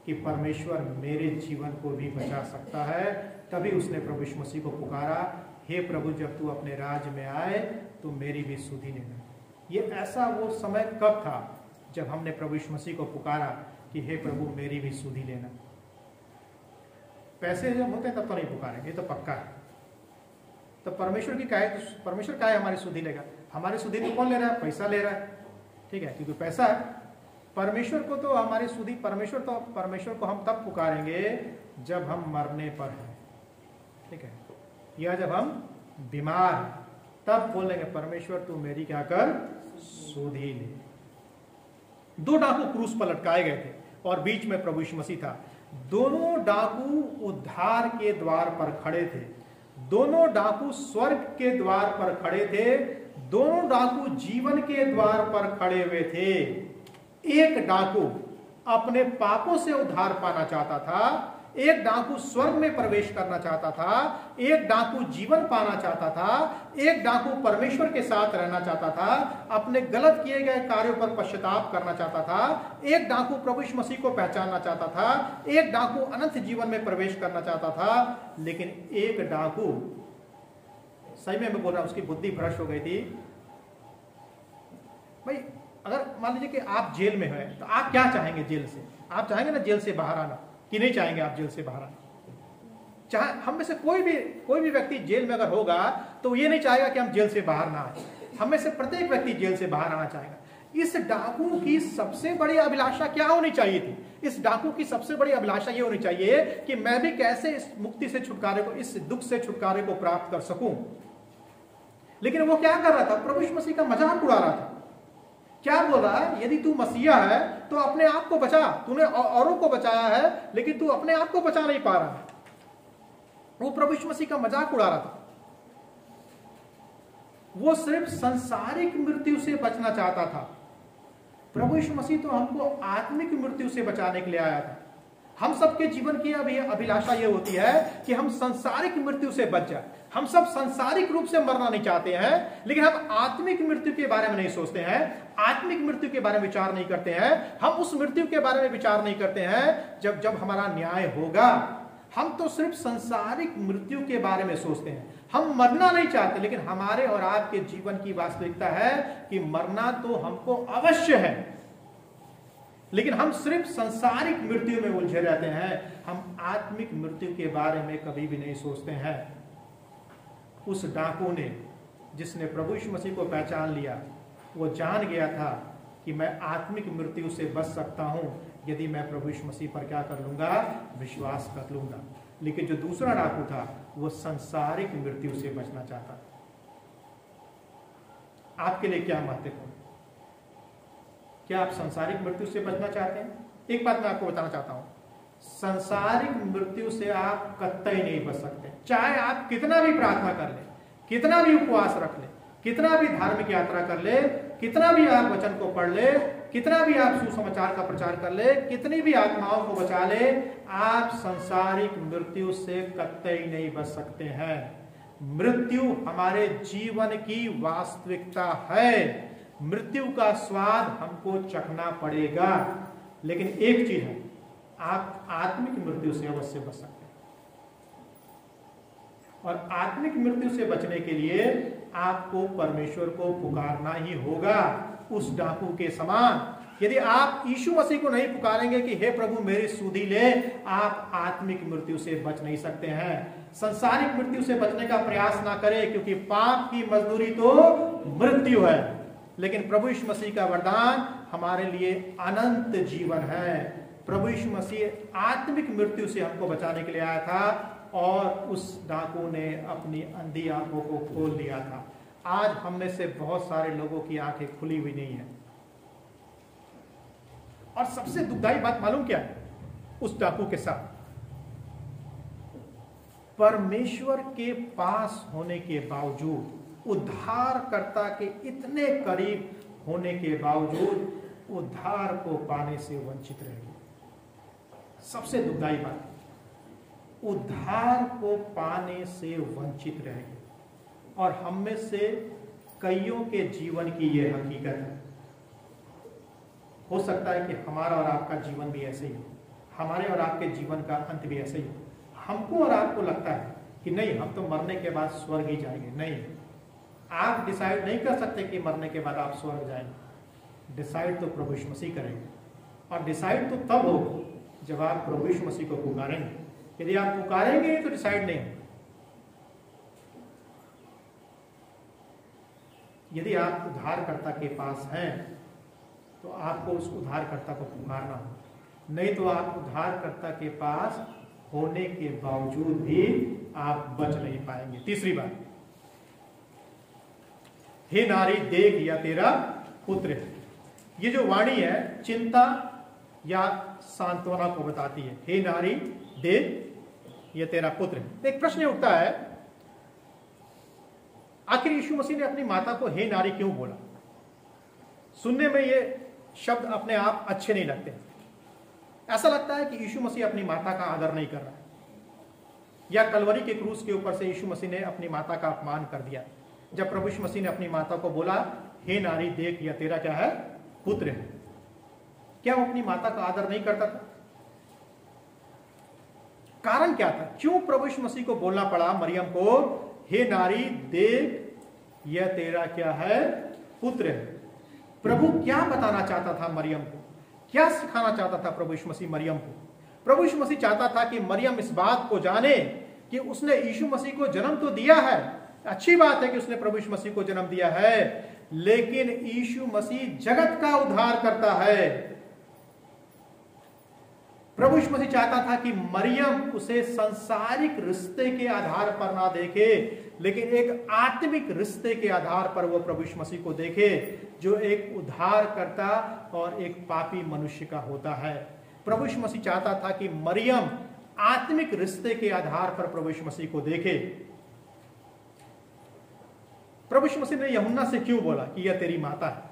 कि परमेश्वर मेरे जीवन को भी बचा सकता है। तभी उसने प्रभु यीशु मसीह को पुकारा, हे प्रभु, जब तू अपने राज्य में आए तो मेरी भी सुधि लेना। ये ऐसा वो समय कब था जब हमने प्रभु यीशु मसीह को पुकारा कि हे प्रभु मेरी भी सुधि लेना। पैसे जब होते हैं तब तो नहीं पुकारेंगे, ये तो पक्का है। तो परमेश्वर का है हमारी सुधि लेगा। हमारी सुधि तो कौन ले रहा है? पैसा ले रहा है, ठीक है, क्योंकि पैसा है। परमेश्वर को तो हमारी सुधि, परमेश्वर को हम तब पुकारेंगे जब हम मरने पर हैं, ठीक है, या जब हम बीमार हैं, तब बोलेंगे परमेश्वर तू मेरी क्या कर, सुधि ले। दो डाकू क्रूस पर लटकाए गए थे और बीच में प्रभु यीशु मसीह था। दोनों डाकू उद्धार के द्वार पर खड़े थे, दोनों डाकू स्वर्ग के द्वार पर खड़े थे, दोनों डाकू जीवन के द्वार पर खड़े हुए थे। एक डाकू अपने पापों से उद्धार पाना चाहता था, एक डाकू स्वर्ग में प्रवेश करना चाहता था, एक डाकू जीवन पाना चाहता था, एक डाकू परमेश्वर के साथ रहना चाहता था, अपने गलत किए गए कार्यों पर पश्चाताप करना चाहता था, एक डाकू प्रभु यीशु मसीह को पहचानना चाहता था, एक डाकू अनंत जीवन में प्रवेश करना चाहता था। लेकिन एक डाकू, सही में मैं बोल रहा हूं, उसकी बुद्धि भ्रष्ट हो गई थी। भाई अगर मान लीजिए कि आप जेल में हैं तो आप क्या चाहेंगे? जेल से आप चाहेंगे ना जेल से बाहर आना, कि नहीं चाहेंगे आप जेल से बाहर आना? चाहे हम में से कोई भी व्यक्ति जेल में अगर होगा तो ये नहीं चाहेगा कि हम जेल से बाहर ना आए। हम में से प्रत्येक व्यक्ति जेल से बाहर आना चाहेगा। इस डाकू की सबसे बड़ी अभिलाषा क्या होनी चाहिए थी? इस डाकू की सबसे बड़ी अभिलाषा ये होनी चाहिए कि मैं भी कैसे इस मुक्ति से छुटकारे को, इस दुख से छुटकारे को प्राप्त कर सकूं। लेकिन वो क्या कर रहा था? प्रभु यीशु मसीह का मजाक उड़ा रहा था। क्या बोल रहा है? यदि तू मसीहा है तो अपने आप को बचा। तूने औरों को बचाया है लेकिन तू अपने आप को बचा नहीं पा रहा है। वो प्रभु यीशु मसीह का मजाक उड़ा रहा था। वो सिर्फ सांसारिक मृत्यु से बचना चाहता था, प्रभु यीशु मसीह तो हमको आत्मिक मृत्यु से बचाने के लिए आया था। हम सबके जीवन की अभिलाषा ये होती है कि हम सांसारिक मृत्यु से बच जाए। हम सब सांसारिक रूप से मरना नहीं चाहते हैं, लेकिन हम आत्मिक मृत्यु के बारे में नहीं सोचते हैं, आत्मिक मृत्यु के बारे में विचार नहीं करते हैं। हम उस मृत्यु के बारे में विचार नहीं करते हैं जब जब हमारा न्याय होगा। हम तो सिर्फ सांसारिक मृत्यु के बारे में सोचते हैं। हम मरना नहीं चाहते, लेकिन हमारे और आपके जीवन की वास्तविकता है कि मरना तो हमको अवश्य है, लेकिन हम सिर्फ सांसारिक मृत्यु में उलझे रहते हैं। हम आत्मिक मृत्यु के बारे में कभी भी नहीं सोचते हैं। उस डाकू ने, जिसने प्रभु यीशु मसीह को पहचान लिया, वो जान गया था कि मैं आत्मिक मृत्यु से बच सकता हूं यदि मैं प्रभु यीशु मसीह पर क्या कर लूंगा, विश्वास कर लूंगा। लेकिन जो दूसरा डाकू था वो सांसारिक मृत्यु से बचना चाहता। आपके लिए क्या महत्वपूर्ण? क्या आप सांसारिक मृत्यु से बचना चाहते हैं? एक बात मैं आपको बताना चाहता हूं, सांसारिक मृत्यु से आप कतई नहीं बच सकते। चाहे आप कितना भी प्रार्थना कर ले, कितना भी उपवास रख ले, कितना भी धार्मिक यात्रा कर ले, कितना भी आप वचन को पढ़ ले, कितना भी आप सुसमाचार का प्रचार कर ले, कितनी भी आत्माओं को बचा ले, आप सांसारिक मृत्यु से कतई नहीं बच सकते हैं। मृत्यु हमारे जीवन की वास्तविकता है। मृत्यु का स्वाद हमको चखना पड़ेगा, लेकिन एक चीज है, आप आत्मिक मृत्यु से अवश्य बच सकते हैं। और आत्मिक मृत्यु से बचने के लिए आपको परमेश्वर को पुकारना ही होगा, उस डाकू के समान। यदि आप यीशु मसीह को नहीं पुकारेंगे कि हे प्रभु मेरी सुधि ले, आप आत्मिक मृत्यु से बच नहीं सकते हैं। सांसारिक मृत्यु से बचने का प्रयास ना करें, क्योंकि पाप की मजदूरी तो मृत्यु है, लेकिन प्रभु यीशु मसीह का वरदान हमारे लिए अनंत जीवन है। प्रभु यीशु मसीह आत्मिक मृत्यु से हमको बचाने के लिए आया था, और उस डाकू ने अपनी अंधी आंखों को खोल दिया था। आज हम में से बहुत सारे लोगों की आंखें खुली हुई नहीं है। और सबसे दुखदाई बात मालूम क्या है उस डाकू के साथ? परमेश्वर के पास होने के बावजूद, उद्धारकर्ता के इतने करीब होने के बावजूद उद्धार को पाने से वंचित रह गए। सबसे दुखदाई बात, उद्धार को पाने से वंचित रह गए। और हम में से कईयों के जीवन की यह हकीकत है। हो सकता है कि हमारा और आपका जीवन भी ऐसे ही हो, हमारे और आपके जीवन का अंत भी ऐसे ही हो। हमको और आपको लगता है कि नहीं, हम तो मरने के बाद स्वर्ग ही जाएंगे। नहीं, आप डिसाइड नहीं कर सकते कि मरने के बाद आप स्वर्ग जाएंगे। डिसाइड तो प्रभु यीशु मसीह करेंगे, और डिसाइड तो तब होगा जब आप प्रभु यीशु मसीह को पुकारेंगे। यदि आप पुकारेंगे तो डिसाइड नहीं होगा। यदि आप उद्धारकर्ता के पास हैं तो आपको उस उद्धारकर्ता को पुकारना हो, नहीं तो आप उद्धारकर्ता के पास होने के बावजूद भी आप बच नहीं पाएंगे। तीसरी बात, हे नारी देख यह तेरा पुत्र है। ये जो वाणी है चिंता या सांत्वना को बताती है। हे नारी देख यह तेरा पुत्र है। एक प्रश्न उठता है, आखिर यीशु मसीह ने अपनी माता को हे नारी क्यों बोला? सुनने में ये शब्द अपने आप अच्छे नहीं लगते। ऐसा लगता है कि यीशु मसीह अपनी माता का आदर नहीं कर रहा है, या कलवरी के क्रूस के ऊपर से यीशु मसीह ने अपनी माता का अपमान कर दिया। जब प्रभु यीशु मसीह ने अपनी माता को बोला हे नारी देख यह तेरा क्या है, पुत्र है, क्या वो अपनी माता का आदर नहीं करता था? कारण क्या था? क्यों प्रभु यीशु मसीह को बोलना पड़ा मरियम को हे नारी देख यह तेरा क्या है, पुत्र है? प्रभु क्या बताना चाहता था मरियम को? क्या सिखाना चाहता था प्रभु यीशु मसीह मरियम को? प्रभु यीशु मसीह चाहता था कि मरियम इस बात को जाने कि उसने यीशु मसीह को जन्म तो दिया है, अच्छी बात है कि उसने प्रभु यीशु मसीह को जन्म दिया है, लेकिन यीशु मसीह जगत का उद्धार करता है। प्रभु यीशु मसीह चाहता था कि मरियम उसे सांसारिक रिश्ते के आधार पर ना देखे, लेकिन एक आत्मिक रिश्ते के आधार पर वो प्रभु यीशु मसीह को देखे, जो एक उद्धारकर्ता और एक पापी मनुष्य का होता है। प्रभु यीशु मसीह चाहता था कि मरियम आत्मिक रिश्ते के आधार पर प्रभु यीशु मसीह को देखे। प्रभु यीशु मसीह ने यूहन्ना से क्यों बोला कि यह तेरी माता है?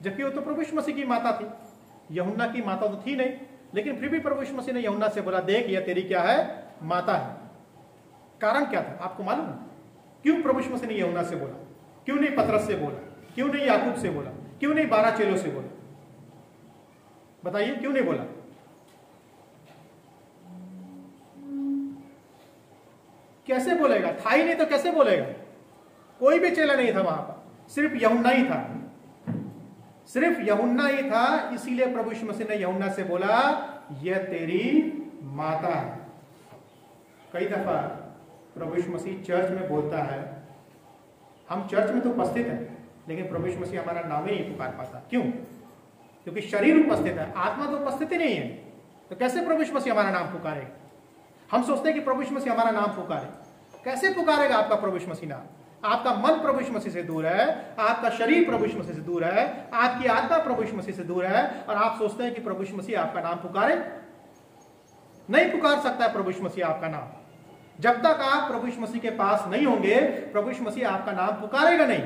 जबकि वो तो प्रभु यीशु मसीह की माता थी, यूहन्ना की माता तो थी नहीं, लेकिन फिर भी प्रभु यीशु मसीह ने यूहन्ना से बोला, देख यह तेरी क्या है, माता है। कारण क्या था आपको मालूम है? क्यों प्रभु यीशु मसीह ने यूहन्ना से बोला? क्यों नहीं पतरस से बोला? क्यों नहीं याकूब से बोला? क्यों नहीं 12 चेलों से बोला? बताइए क्यों नहीं बोला? कैसे बोलेगा? था ही नहीं तो कैसे बोलेगा? कोई भी चेला नहीं था वहां पर, सिर्फ यूहन्ना ही था, सिर्फ यूहन्ना ही था। इसीलिए प्रभु यीशु मसीह ने यूहन्ना से बोला, यह तेरी माता है। कई दफा प्रभु यीशु मसीह चर्च में बोलता है, हम चर्च में तो उपस्थित हैं, लेकिन प्रभु यीशु मसीह हमारा नाम ही नहीं पुकार पाता। क्यों? क्योंकि शरीर उपस्थित है, आत्मा तो उपस्थित ही नहीं है। तो कैसे प्रभु यीशु मसीह हमारा नाम पुकारेगा? हम सोचते हैं कि प्रभु यीशु मसीह हमारा नाम पुकारे, कैसे पुकारेगा आपका प्रभु यीशु मसीह नाम? आपका मन प्रभु यीशु मसीह से दूर है, आपका शरीर प्रभु यीशु मसीह से दूर है, आपकी आत्मा प्रभु यीशु मसीह से दूर है, और आप सोचते हैं कि प्रभु यीशु मसीह आपका नाम पुकारे? नहीं पुकार सकता है प्रभु यीशु मसीह आपका नाम। जब तक आप प्रभु यीशु मसीह के पास नहीं होंगे, प्रभु यीशु मसीह आपका नाम पुकारेगा नहीं।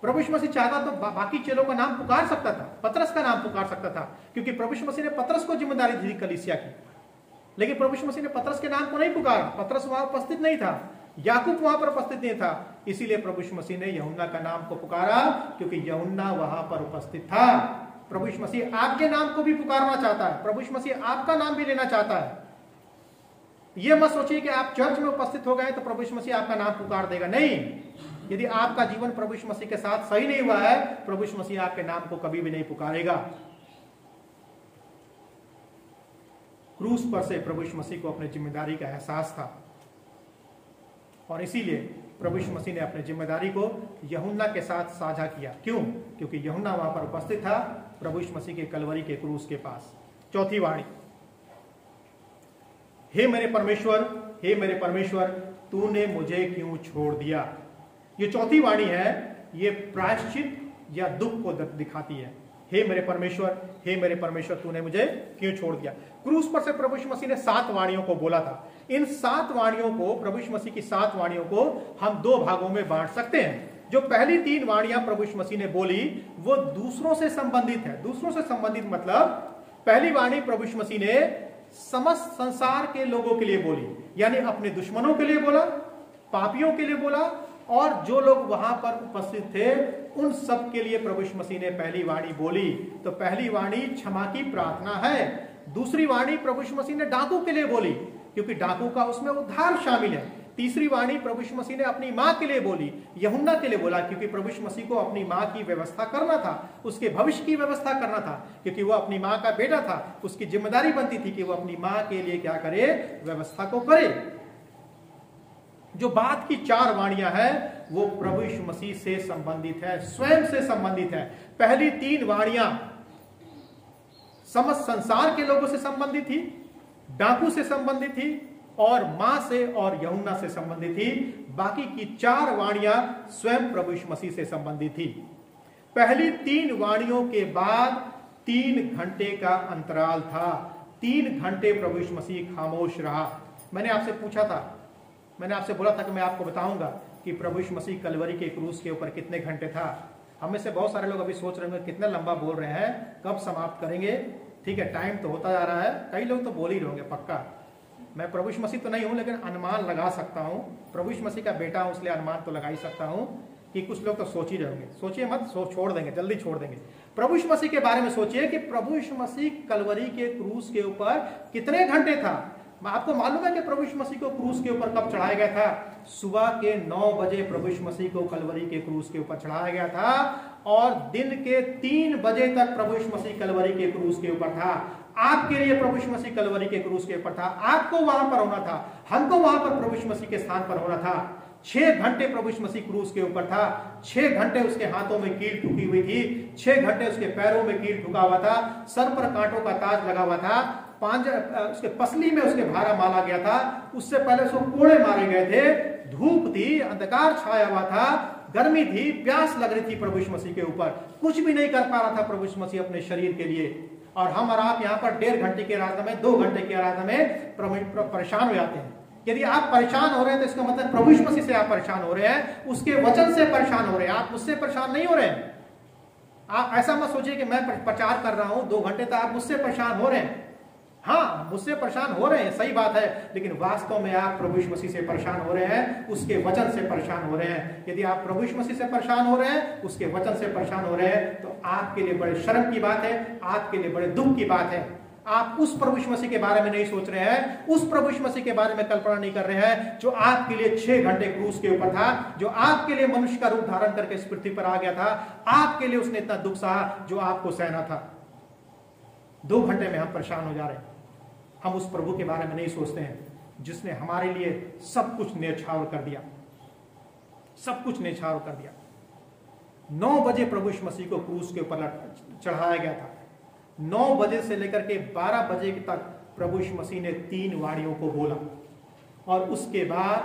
प्रभु यीशु मसीह चाहता तो बाकी चेलों का नाम पुकार सकता था, पतरस का नाम पुकार सकता था, क्योंकि प्रभु यीशु मसीह ने पतरस को जिम्मेदारी दी कलीसिया की। लेकिन प्रभु यीशु मसीह ने पतरस के नाम को नहीं पुकारा, पतरस वहां उपस्थित नहीं था, याकूब वहां पर उपस्थित नहीं था। इसीलिए प्रभु यीशु मसीह ने यूहन्ना का नाम को पुकारा, क्योंकि यूहन्ना वहां पर उपस्थित था। प्रभु यीशु मसीह आपके नाम को भी पुकारना चाहता है, प्रभु यीशु मसीह आपका नाम भी लेना चाहता है। यह मत सोचिए कि आप चर्च में उपस्थित हो गए तो प्रभु यीशु मसीह आपका नाम पुकार देगा, नहीं। यदि आपका जीवन प्रभु यीशु मसीह के साथ सही नहीं हुआ है, प्रभु यीशु मसीह आपके नाम को कभी भी नहीं पुकारेगा। क्रूस पर से प्रभु यीशु मसीह को अपनी जिम्मेदारी का एहसास था, और इसीलिए प्रभु यीशु मसीह ने अपनी जिम्मेदारी को यूहन्ना के साथ साझा किया। क्यों? क्योंकि यूहन्ना वहां पर उपस्थित था प्रभु यीशु मसीह के कलवरी के क्रूस के पास। चौथी वाणी, हे मेरे परमेश्वर, हे मेरे परमेश्वर, तूने मुझे क्यों छोड़ दिया। ये चौथी वाणी है, ये प्रायश्चित या दुख को दिखाती है। हे मेरे परमेश्वर, हे मेरे परमेश्वर, तूने मुझे क्यों छोड़ दिया। क्रूस पर से प्रभु यीशु मसीह ने 7 वाणियों को बोला था। इन 7 वाणियों को, प्रभु यीशु मसीह की 7 वाणियों को हम 2 भागों में बांट सकते हैं। जो पहली 3 वाणियां प्रभु यीशु मसीह ने बोली, वो दूसरों से संबंधित है। दूसरों से संबंधित मतलब, पहली वाणी प्रभु यीशु मसीह ने समस्त संसार के लोगों के लिए बोली, यानी अपने दुश्मनों के लिए बोला, पापियों के लिए बोला, और जो लोग वहां पर उपस्थित थे उन सब के लिए प्रभु यीशु मसीह ने पहली वाणी बोली। तो पहली वाणी क्षमा की प्रार्थना है। दूसरी वाणी प्रभु यीशु मसीह ने डाकू के लिए बोली, क्योंकि डाकू का उसमें उद्धार शामिल है। तीसरी वाणी प्रभु यीशु मसीह ने अपनी मां के लिए बोली, यूहन्ना के लिए बोला, क्योंकि प्रभु यीशु मसीह को अपनी मां की व्यवस्था करना था, उसके भविष्य की व्यवस्था करना था, क्योंकि वो अपनी मां का बेटा था। उसकी जिम्मेदारी बनती थी कि वो अपनी मां के लिए क्या करे, व्यवस्था को करे। जो बात की 4 वाणियां हैं वो प्रभु यीशु मसीह से संबंधित है, स्वयं से संबंधित है। पहली 3 वाणियां समस्त संसार के लोगों से संबंधित थी, डाकू से संबंधित थी, और मां से और यूहन्ना से संबंधित थी। बाकी की 4 वाणियां स्वयं प्रभु यीशु मसीह से संबंधित थी। पहली 3 वाणियों के बाद 3 घंटे का अंतराल था। 3 घंटे प्रभु यीशु मसीह खामोश रहा। मैंने आपसे पूछा था, मैंने आपसे बोला था कि मैं आपको बताऊंगा कि प्रभु यीशु मसीह कलवरी के क्रूस के ऊपर कितने घंटे था। हम में से बहुत सारे लोग अभी सोच रहे होंगे कितना लंबा बोल रहे हैं, कब समाप्त करेंगे। ठीक है, टाइम तो होता जा रहा है, कई लोग तो बोल ही होंगे पक्का। मैं प्रभु यीशु मसीह तो नहीं हूं, लेकिन अनुमान लगा सकता हूं, प्रभु यीशु मसीह का बेटा हूं, इसलिए अनुमान तो लगा ही सकता हूं कि कुछ लोग तो सोच ही रहोगे। सोचिए मत, छोड़ देंगे, जल्दी छोड़ देंगे। प्रभु यीशु मसीह के बारे में सोचिए कि प्रभु यीशु मसीह कलवरी के क्रूस के ऊपर कितने घंटे था। आपको मालूम है कि प्रभु यीशु मसीह को क्रूस के ऊपर कब चढ़ाया गया था? सुबह के 9 बजे प्रभु यीशु मसीह को कलवरी के क्रूस के ऊपर चढ़ाया गया था, और दिन के 3 बजे तक प्रभु यीशु मसीह कलवरी के क्रूस के ऊपर था। आपके लिए प्रभु यीशु मसीह कलवरी के क्रूस के ऊपर था, आपको वहां पर होना था, हमको वहां पर प्रभु यीशु मसीह के स्थान पर होना था। 6 घंटे प्रभु यीशु मसीह क्रूस के ऊपर था। 6 घंटे उसके हाथों में कील ठुकी हुई थी, 6 घंटे उसके पैरों में कील ठुका हुआ था, सर पर कांटों का ताज लगा हुआ था, उसके पसली में उसके भारा माला गया था। उससे पहले उसको कोड़े मारे गए थे, धूप थी, अंधकार छाया हुआ था, गर्मी थी, प्यास लग रही थी प्रभु यीशु मसीह के ऊपर। कुछ भी नहीं कर पा रहा था प्रभु यीशु मसीह अपने शरीर के लिए। और हम और आप यहाँ पर 1.5 घंटे की आराधना में, 2 घंटे की आराधना में परेशान हो जाते हैं। यदि आप परेशान हो रहे हैं तो इसका मतलब प्रभु यीशु मसीह से आप परेशान हो रहे हैं, उसके वचन से परेशान हो रहे हैं, आप उससे परेशान नहीं हो रहे हैं। आप ऐसा मत सोचिए कि मैं प्रचार कर रहा हूं 2 घंटे तक आप मुझसे परेशान हो रहे हैं। हाँ, मुझसे परेशान हो रहे हैं, सही बात है, लेकिन वास्तव में आप प्रभु यीशु मसीह से परेशान हो रहे हैं, उसके वचन से परेशान हो रहे हैं। यदि आप प्रभु यीशु मसीह से परेशान हो रहे हैं, उसके वचन से परेशान हो रहे हैं, तो आपके लिए बड़े शर्म की बात है, आपके लिए बड़े दुख की बात है। आप उस प्रभु यीशु मसीह के बारे में नहीं सोच रहे हैं, उस प्रभु यीशु मसीह के बारे में कल्पना नहीं कर रहे हैं जो आपके लिए 6 घंटे क्रूस के ऊपर था, जो आपके लिए मनुष्य का रूप धारण करके इस पृथ्वी पर आ गया था। आपके लिए उसने इतना दुख सहा जो आपको सहना था। 2 घंटे में हम परेशान हो जा रहे हैं। हम उस प्रभु के बारे में नहीं सोचते हैं जिसने हमारे लिए सब कुछ न्यौछावर कर दिया, सब कुछ न्यौछावर कर दिया। 9 बजे प्रभु यीशु मसीह को क्रूस के ऊपर चढ़ाया गया था। 9 बजे से लेकर के 12 बजे तक प्रभु यीशु मसीह ने 3 वाणियों को बोला, और उसके बाद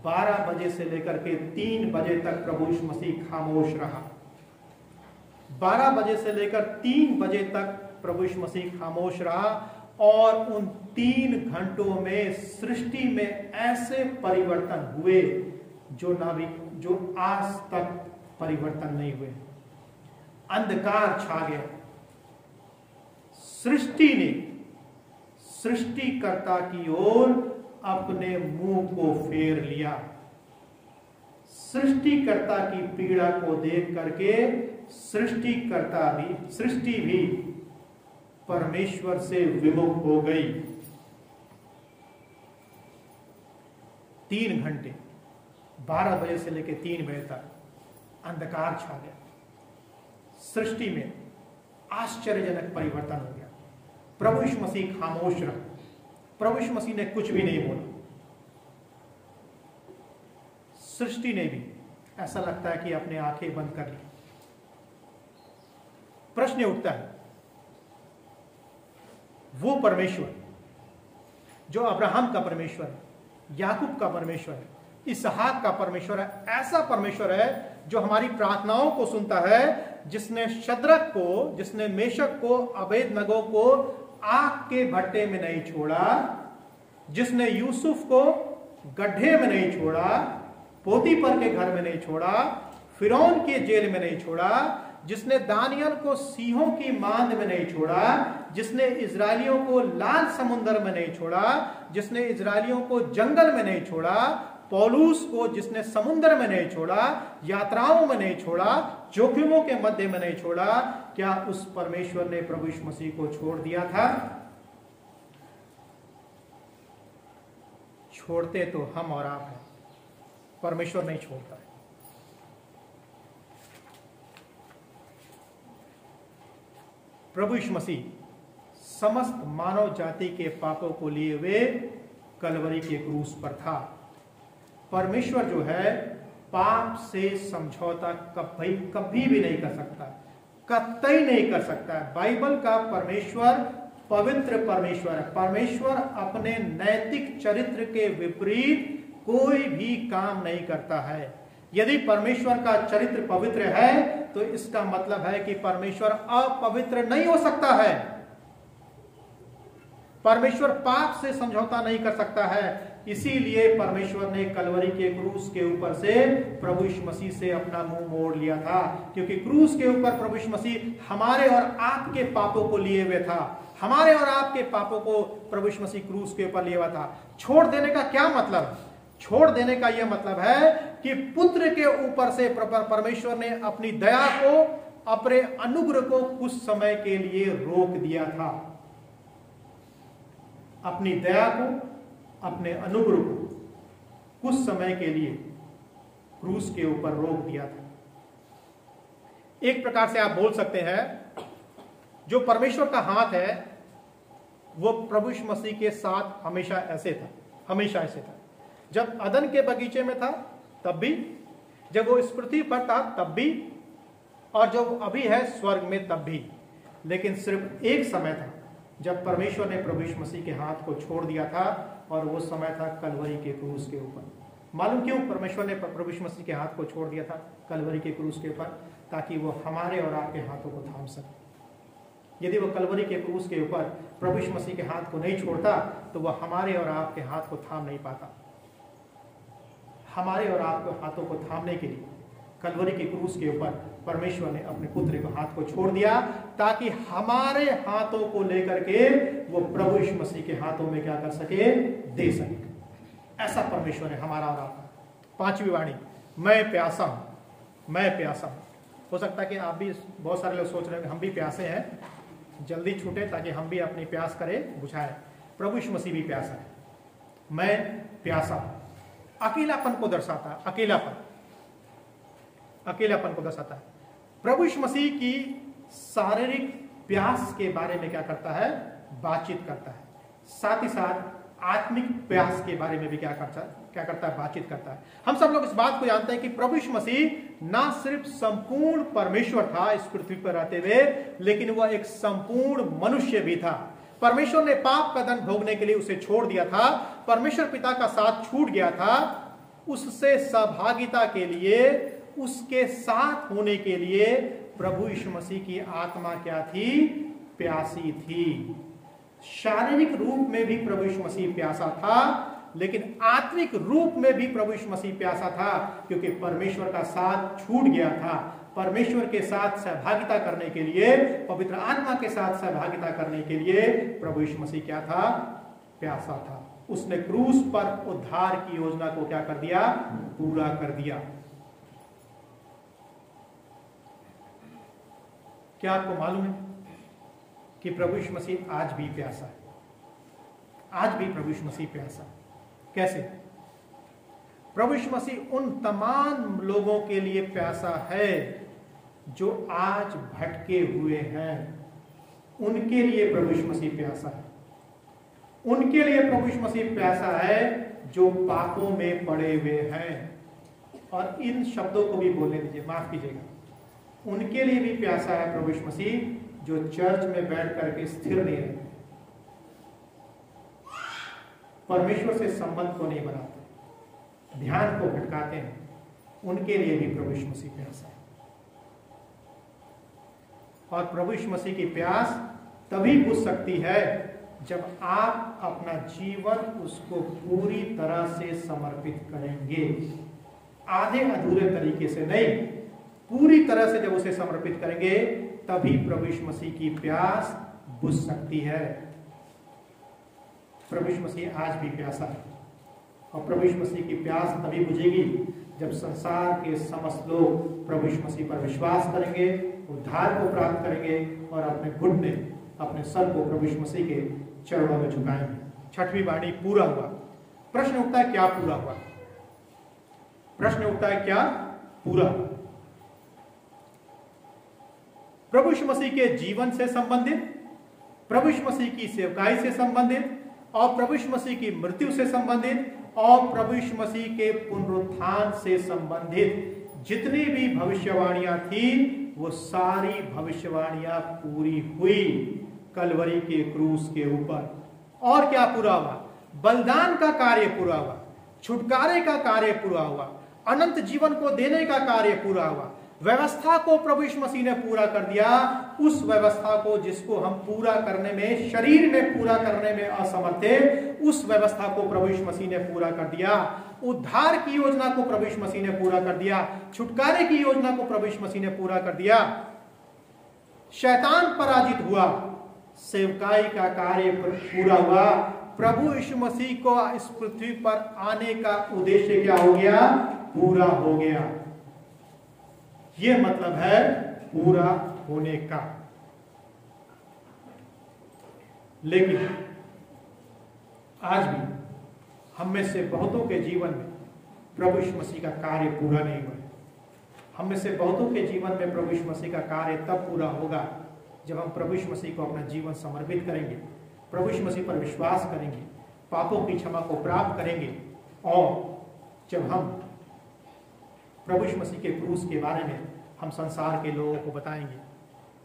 12 बजे से लेकर के 3 बजे तक प्रभु यीशु मसीह खामोश रहा। 12 बजे से लेकर 3 बजे तक प्रभु यीशु मसीह खामोश रहा, और उन 3 घंटों में सृष्टि में ऐसे परिवर्तन हुए जो आज तक परिवर्तन नहीं हुए। अंधकार छा गया। सृष्टि ने सृष्टिकर्ता की ओर अपने मुंह को फेर लिया। सृष्टिकर्ता की पीड़ा को देख करके सृष्टि भी परमेश्वर से विमुख हो गई। 3 घंटे 12 बजे से लेकर 3 बजे तक अंधकार छा गया। सृष्टि में आश्चर्यजनक परिवर्तन हो गया। प्रभु यीशु मसीह खामोश रहा। प्रभु यीशु मसीह ने कुछ भी नहीं बोला। सृष्टि ने भी ऐसा लगता है कि अपने आंखें बंद कर ली। प्रश्न उठता है, वो परमेश्वर जो अब्राहम का परमेश्वर है, याकूब का परमेश्वर है, इसहाक का परमेश्वर है, ऐसा परमेश्वर है जो हमारी प्रार्थनाओं को सुनता है, जिसने शद्रक को, जिसने मेशक को, अबेदनगो को आग के भट्टे में नहीं छोड़ा, जिसने यूसुफ को गड्ढे में नहीं छोड़ा, पोतीपर के घर में नहीं छोड़ा, फिरौन के जेल में नहीं छोड़ा, जिसने दानियल को सिंहों की मांद में नहीं छोड़ा, जिसने इजरायलियों को लाल समुद्र में नहीं छोड़ा, जिसने इजरायलियों को जंगल में नहीं छोड़ा, पौलुस को जिसने समुद्र में नहीं छोड़ा, यात्राओं में नहीं छोड़ा, जोखिमों के मध्य में नहीं छोड़ा, क्या उस परमेश्वर ने प्रभु यीशु मसीह को छोड़ दिया था? छोड़ते तो हम और आप हैं, परमेश्वर नहीं छोड़ता है। प्रभु यीशु मसीह समस्त मानव जाति के पापों को लिए हुए कलवरी के क्रूस पर था। परमेश्वर जो है पाप से समझौता कभी भी नहीं कर सकता, कतई नहीं कर सकता है। बाइबल का परमेश्वर पवित्र परमेश्वर है। परमेश्वर अपने नैतिक चरित्र के विपरीत कोई भी काम नहीं करता है। यदि परमेश्वर का चरित्र पवित्र है तो इसका मतलब है कि परमेश्वर अपवित्र नहीं हो सकता है। परमेश्वर पाप से समझौता नहीं कर सकता है। इसीलिए परमेश्वर ने कलवरी के क्रूस के ऊपर से प्रभु यीशु मसीह से अपना मुंह मोड़ लिया था, क्योंकि क्रूस के ऊपर प्रभु यीशु मसीह हमारे और आपके पापों को लिए हुए था। हमारे और आपके पापों को प्रभु यीशु मसीह क्रूस के ऊपर लिया हुआ था। छोड़ देने का क्या मतलब? छोड़ देने का यह मतलब है कि पुत्र के ऊपर से परमेश्वर ने अपनी दया को, अपने अनुग्रह को कुछ समय के लिए रोक दिया था। अपनी दया को, अपने अनुग्रह को कुछ समय के लिए क्रूस के ऊपर रोक दिया था। एक प्रकार से आप बोल सकते हैं जो परमेश्वर का हाथ है वो प्रभु यीशु मसीह के साथ हमेशा ऐसे था, हमेशा ऐसे था। जब अदन के बगीचे में था तब भी, जब वो इस पृथ्वी पर था तब भी, और जब अभी है स्वर्ग में तब भी। लेकिन सिर्फ एक समय था जब परमेश्वर ने प्रभु यीशु मसीह के हाथ को छोड़ दिया था, और वो समय था कलवरी के क्रूस के ऊपर। मालूम क्यों परमेश्वर ने प्रभु यीशु मसीह के हाथ को छोड़ दिया था कलवरी के क्रूस के ऊपर? ताकि वो हमारे और आपके हाथों को थाम सके। यदि वो कलवरी के क्रूस के ऊपर प्रभु यीशु मसीह के हाथ को नहीं छोड़ता तो वह हमारे और आपके हाथ को थाम नहीं पाता। हमारे और आपके हाथों को थामने के लिए कलवरी के क्रूस के ऊपर परमेश्वर ने अपने पुत्र के हाथ को छोड़ दिया ताकि हमारे हाथों को लेकर के वो प्रभु यीशु मसीह के हाथों में क्या कर सके, दे सके। ऐसा परमेश्वर है हमारा और आपका। पांचवी वाणी, मैं प्यासा हूं, मैं प्यासा हूं। हो सकता है कि आप भी, बहुत सारे लोग सोच रहे हैं हम भी प्यासे हैं, जल्दी छूटे ताकि हम भी अपनी प्यास करें, बुझाए। प्रभु यीशु मसीह भी प्यासा है। मैं प्यासा हूं अकेलापन को दर्शाता है, अकेलापन को दर्शाता है। प्रभु यीशु मसीह की शारीरिक प्यास के बारे में क्या करता है, बातचीत करता है। साथ ही साथ आत्मिक प्यास के बारे में भी क्या करता है, बातचीत करता है। हम सब लोग इस बात को जानते हैं कि प्रभु यीशु मसीह ना सिर्फ संपूर्ण परमेश्वर था इस पृथ्वी पर रहते हुए, लेकिन वह एक संपूर्ण मनुष्य भी था। परमेश्वर ने पाप का दंड भोगने के लिए उसे छोड़ दिया था। परमेश्वर पिता का साथ छूट गया था। उससे सहभागिता के लिए, उसके साथ होने के लिए प्रभु यीशु मसीह की आत्मा क्या थी, प्यासी थी। शारीरिक रूप में भी प्रभु यीशु मसीह प्यासा था, लेकिन आत्मिक रूप में भी प्रभु यीशु मसीह प्यासा था, क्योंकि परमेश्वर का साथ छूट गया था। परमेश्वर के साथ सहभागिता करने के लिए, पवित्र आत्मा के साथ सहभागिता करने के लिए प्रभु यीशु मसीह क्या था, प्यासा था। उसने क्रूस पर उद्धार की योजना को क्या कर दिया, पूरा कर दिया। क्या आपको मालूम है कि प्रभु यीशु मसीह आज भी प्यासा है? आज भी प्रभु यीशु मसीह प्यासा। कैसे? प्रभु यीशु मसीह उन तमाम लोगों के लिए प्यासा है जो आज भटके हुए हैं। उनके लिए प्रभु यीशु मसीह प्यासा है। उनके लिए प्रभु यीशु मसीह प्यासा है जो पापों में पड़े हुए हैं। और इन शब्दों को भी बोलने दीजिए, माफ कीजिएगा। उनके लिए भी प्यासा है प्रभु यीशु मसीह जो चर्च में बैठ करके स्थिर नहीं रहते, परमेश्वर से संबंध को नहीं बनाते, ध्यान को भटकाते हैं। उनके लिए भी प्रभु यीशु मसीह प्यासा है। और प्रभु यीशु मसीह की प्यास तभी बुझ सकती है जब आप अपना जीवन उसको पूरी तरह से समर्पित करेंगे। आधे अधूरे तरीके से नहीं, पूरी तरह से जब उसे समर्पित करेंगे तभी प्रभु यीशु मसीह की प्यास बुझ सकती है। प्रभु यीशु मसीह आज भी प्यासा है। और प्रभु यीशु मसीह की प्यास तभी बुझेगी जब संसार के समस्त लोग प्रभु यीशु मसीह पर विश्वास करेंगे, उद्धार को प्राप्त करेंगे और अपने घुटने, अपने सर को प्रभु यीशु मसीह के चरणों में झुकाएंगे। छठवीं वाणी, पूरा हुआ। प्रश्न उठता है, क्या पूरा हुआ? प्रश्न उठता है, क्या पूरा हुआ? प्रभु यीशु मसीह के जीवन से संबंधित, प्रभु यीशु मसीह की सेवकाई से संबंधित, और प्रभु यीशु मसीह की मृत्यु से संबंधित, और प्रभु यीशु मसीह के पुनरुत्थान से संबंधित जितनी भी भविष्यवाणियां थी, वो सारी भविष्यवाणियां पूरी हुई कलवरी के क्रूस के ऊपर। और क्या पूरा हुआ? बलिदान का कार्य पूरा हुआ, छुटकारे का कार्य पूरा हुआ, अनंत जीवन को देने का कार्य पूरा हुआ। व्यवस्था को प्रभु यीशु मसीह ने पूरा कर दिया। उस व्यवस्था को जिसको हम पूरा करने में, शरीर में पूरा करने में असमर्थ थे, उस व्यवस्था को प्रभु यीशु मसीह ने पूरा कर दिया। उद्धार की योजना को प्रभु यीशु मसीह ने पूरा कर दिया। छुटकारे की योजना को प्रभु यीशु मसीह ने पूरा कर दिया। शैतान पराजित हुआ, सेवकाई का कार्य पूरा हुआ। प्रभु यीशु मसीह को इस पृथ्वी पर आने का उद्देश्य क्या हो गया? पूरा हो गया। यह मतलब है पूरा होने का। लेकिन आज भी हम में से बहुतों के जीवन में प्रभु यीशु मसीह का कार्य पूरा नहीं हुआ। हम में से बहुतों के जीवन में प्रभु यीशु मसीह का कार्य तब पूरा होगा जब हम प्रभु यीशु मसीह को अपना जीवन समर्पित करेंगे, प्रभु यीशु मसीह पर विश्वास करेंगे, पापों की क्षमा को प्राप्त करेंगे, और जब हम प्रभु यीशु मसीह के क्रूस के बारे में हम संसार के लोगों को बताएंगे।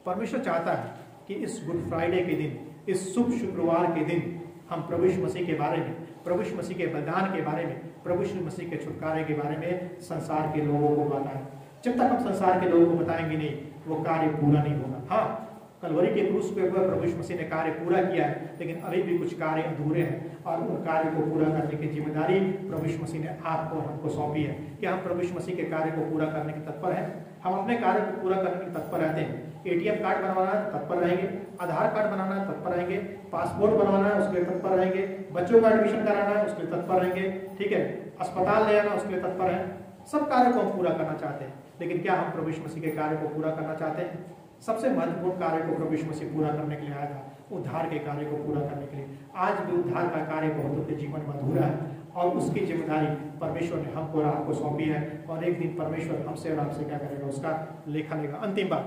परमेश्वर चाहता है कि इस गुड फ्राइडे के दिन, इस शुभ शुक्रवार के दिन हम प्रभु यीशु मसीह के बारे में, प्रभु यीशु मसीह के बलिदान के बारे में, प्रभु यीशु मसीह के छुटकारे के बारे में संसार के लोगों को बताएं। जब तक हम संसार के लोगों को बताएंगे नहीं, वो कार्य पूरा नहीं होगा। हाँ, कलवरी के क्रूस पे प्रभु यीशु मसीह ने कार्य पूरा किया है, लेकिन अभी भी कुछ कार्य अधूरे हैं और उन कार्य को पूरा करने की जिम्मेदारी प्रभु यीशु मसीह ने आपको हमको सौंपी है। क्या हम प्रभु यीशु मसीह के कार्य को पूरा करने के तत्पर हैं? हम अपने कार्य को पूरा करने के तत्पर रहते हैं। एटीएम कार्ड बनवाना है तत्पर रहेंगे, आधार कार्ड बनाना है तत्पर रहेंगे, पासपोर्ट बनवाना है उसके लिए तत्पर रहेंगे, बच्चों का एडमिशन कराना है उसके लिए तत्पर रहेंगे, ठीक है, अस्पताल ले आना उसके लिए तत्पर है। सब कार्य को हम पूरा करना चाहते हैं, लेकिन क्या हम प्रभु यीशु मसीह के कार्य को पूरा करना चाहते हैं? सबसे महत्वपूर्ण कार्य को प्रभु यीशु मसीह पूरा करने के लिए आया था, उद्धार के कार्य को पूरा करने के लिए। आज भी उद्धार का कार्य बहुतों के जीवन में अधूरा है और उसकी जिम्मेदारी परमेश्वर ने हमको और आपको सौंपी है, और एक दिन परमेश्वर हमसे और आपसे क्या करेगा, उसका लेखा लेगा। अंतिम बात,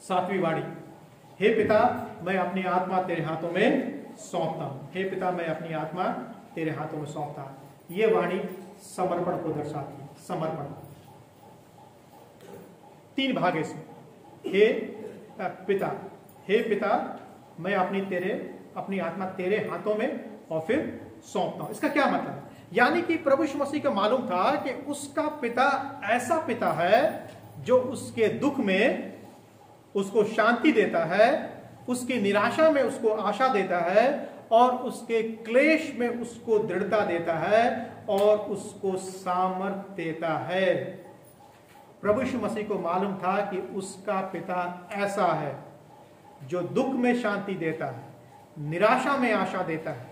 7वीं वाणी, हे पिता मैं अपनी आत्मा तेरे हाथों में सौंपता हूं। हे पिता मैं अपनी आत्मा तेरे हाथों में सौंपता हूं। ये वाणी समर्पण को दर्शाती है। समर्पण 3 भाग है इसमें। हे पिता मैं अपनी आत्मा तेरे हाथों में और फिर सौंपता हूं। इसका क्या मतलब है? यानी कि प्रभु यीशु मसीह को मालूम था कि उसका पिता ऐसा पिता है जो उसके दुख में उसको शांति देता है, उसकी निराशा में उसको आशा देता है, और उसके क्लेश में उसको दृढ़ता देता है और उसको सामर्थ्य देता है। प्रभु यीशु मसीह को मालूम था कि उसका पिता ऐसा है जो दुख में शांति देता है, निराशा में आशा देता है,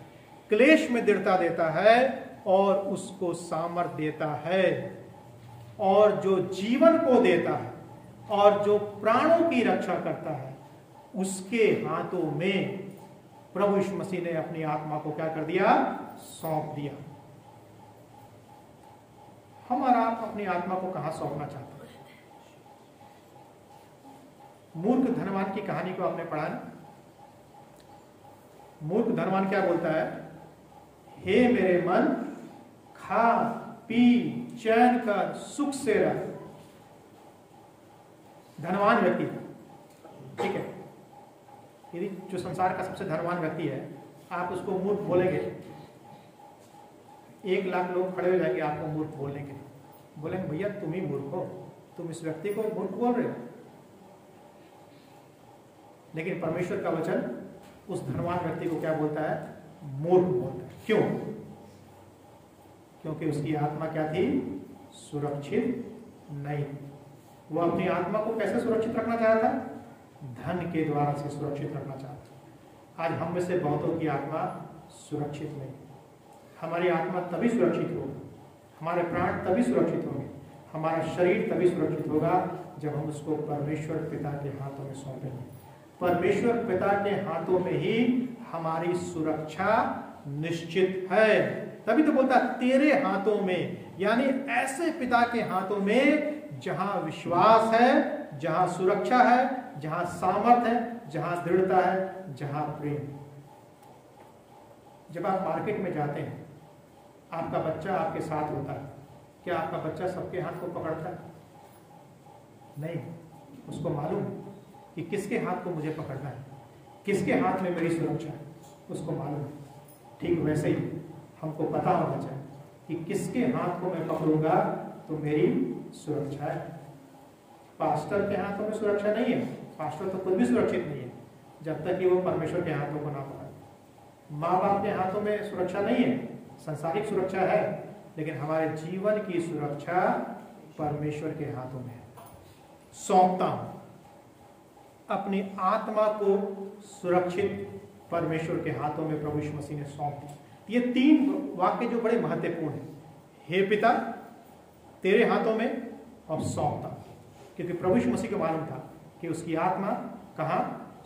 क्लेश में दृढ़ता देता है और उसको सामर्थ्य देता है, और जो जीवन को देता है और जो प्राणों की रक्षा करता है, उसके हाथों में प्रभु यीशु मसीह ने अपनी आत्मा को क्या कर दिया? सौंप दिया। हमारा अपनी आत्मा को कहां सौंपना चाहता है? मूर्ख धनवान की कहानी को आपने पढ़ा ना? मूर्ख धनवान क्या बोलता है? हे मेरे मन, खा पी चैन कर सुख से रह। धनवान व्यक्ति, ठीक है, यदि जो संसार का सबसे धनवान व्यक्ति है, आप उसको मूर्ख बोलेंगे, 1 लाख लोग खड़े हो जाएंगे आपको मूर्ख बोलने के लिए, बोलेंगे भैया तुम ही मूर्ख हो, तुम इस व्यक्ति को मूर्ख बोल रहे हो। लेकिन परमेश्वर का वचन उस धनवान व्यक्ति को क्या बोलता है? मूर्ख बोलता है। क्यों? क्योंकि उसकी आत्मा क्या थी? सुरक्षित नहीं। वो अपनी आत्मा को कैसे सुरक्षित रखना चाहता? धन के द्वारा से सुरक्षित रखना चाहता। आज हम में से बहुतों की आत्मा सुरक्षित नहीं। हमारी आत्मा तभी सुरक्षित होगी, हमारे प्राण तभी सुरक्षित होंगे, हमारा शरीर तभी सुरक्षित होगा जब हम उसको परमेश्वर पिता के हाथों में सौंपेंगे। परमेश्वर पिता के हाथों में ही हमारी सुरक्षा निश्चित है। तभी तो बोलता तेरे हाथों में, यानी ऐसे पिता के हाथों में जहां विश्वास है, जहां सुरक्षा है, जहां सामर्थ्य है, जहां दृढ़ता है, जहां प्रेम। जब आप मार्केट में जाते हैं, आपका बच्चा आपके साथ होता है, क्या आपका बच्चा सबके हाथ को पकड़ता है? नहीं। उसको मालूम कि किसके हाथ को मुझे पकड़ना है, किसके हाथ में मेरी सुरक्षा है, उसको मालूम है। ठीक वैसे ही हमको पता होना चाहिए कि किसके हाथ को मैं पकड़ूंगा तो मेरी सुरक्षा है। पास्टर के हाथों में सुरक्षा नहीं है, पास्टर तो खुद भी सुरक्षित नहीं है जब तक कि वो परमेश्वर के हाथों को ना पकड़े। माँ बाप के हाथों में सुरक्षा नहीं है, सांसारिक सुरक्षा है, लेकिन हमारे जीवन की सुरक्षा परमेश्वर के हाथों में है। सौंपता हूं अपनी आत्मा को सुरक्षित परमेश्वर के हाथों में, प्रभु यीशु मसीह ने सौंप दी। ये 3 वाक्य जो बड़े महत्वपूर्ण हैं, हे पिता तेरे हाथों में और सौंपता, क्योंकि प्रभु यीशु मसीह को मालूम था कि उसकी आत्मा कहां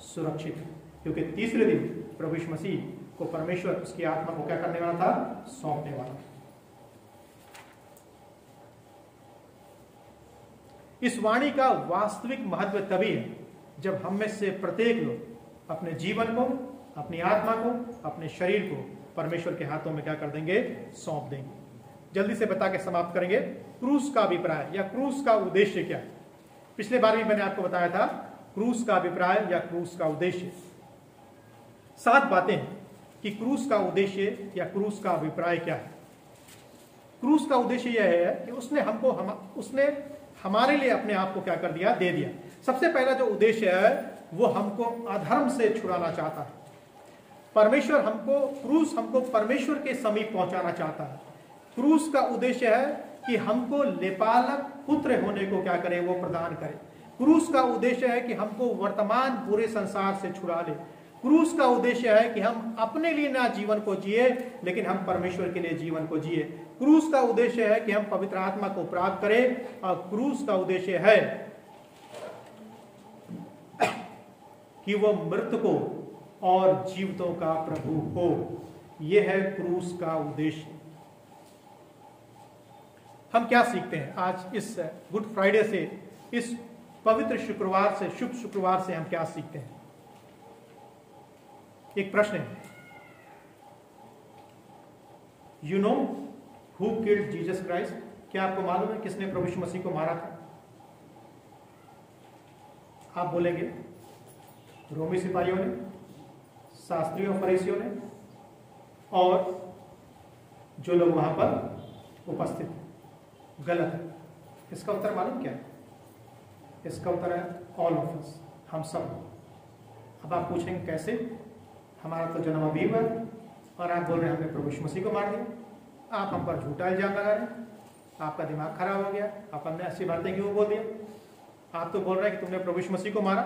सुरक्षित है, क्योंकि तीसरे दिन प्रभु यीशु मसीह को परमेश्वर उसकी आत्मा को क्या करने वाला था? सौंपने वाला। इस वाणी का वास्तविक महत्व तभी है जब हम में से प्रत्येक लोग अपने जीवन को, अपनी आत्मा को, अपने शरीर को परमेश्वर के हाथों में क्या कर देंगे? सौंप देंगे। जल्दी से बता के समाप्त करेंगे। क्रूस का अभिप्राय या क्रूस का उद्देश्य क्या है? पिछले बार भी मैंने आपको बताया था क्रूस का अभिप्राय या क्रूस का उद्देश्य। 7 बातें हैं कि क्रूस का उद्देश्य या क्रूस का अभिप्राय क्या है। क्रूस का उद्देश्य यह है कि उसने हमारे लिए अपने आप को क्या कर दिया, दे दिया। सबसे पहला जो उद्देश्य है वो हमको अधर्म से छुड़ाना चाहता है। परमेश्वर हमको, क्रूस हमको परमेश्वर के समीप पहुंचाना चाहता है। क्रूस का उद्देश्य है कि हमको लेपालक पुत्र होने को क्या करे, वो प्रदान करे। क्रूस का उद्देश्य है कि हमको वर्तमान बुरे संसार से छुड़ा ले। क्रूस का उद्देश्य है कि हम अपने लिए ना जीवन को जिए, लेकिन हम परमेश्वर के लिए जीवन को जिए। क्रूस का उद्देश्य है कि हम पवित्र आत्मा को प्राप्त करें, और क्रूस का उद्देश्य है कि वो मृतकों और जीवितों का प्रभु हो। यह है क्रूस का उद्देश्य। हम क्या सीखते हैं आज इस गुड फ्राइडे से, इस पवित्र शुक्रवार से, शुभ शुक्रवार से हम क्या सीखते हैं? एक प्रश्न है, you know who killed Jesus Christ? क्या आपको मालूम है किसने प्रभु यीशु मसीह को मारा था? आप बोलेंगे रोमी सिपाहियों ने, शास्त्रियों फरीसियों ने, और जो लोग वहां पर उपस्थित थे। गलत है। इसका उत्तर मालूम क्या है? इसका उत्तर है ऑल ऑफ अस, हम सब। अब आप पूछेंगे कैसे? हमारा तो जन्म अभी हुआ और आप बोल रहे हैं हमने प्रभु यीशु मसीह को मार दिया। आप हम पर झूठा इल्जाम लगा रहे हैं। आपका दिमाग खराब हो गया। आप हमने ऐसी बातें क्यों बोल दिया? आप तो बोल रहे हैं कि तुमने प्रभु यीशु मसीह को मारा।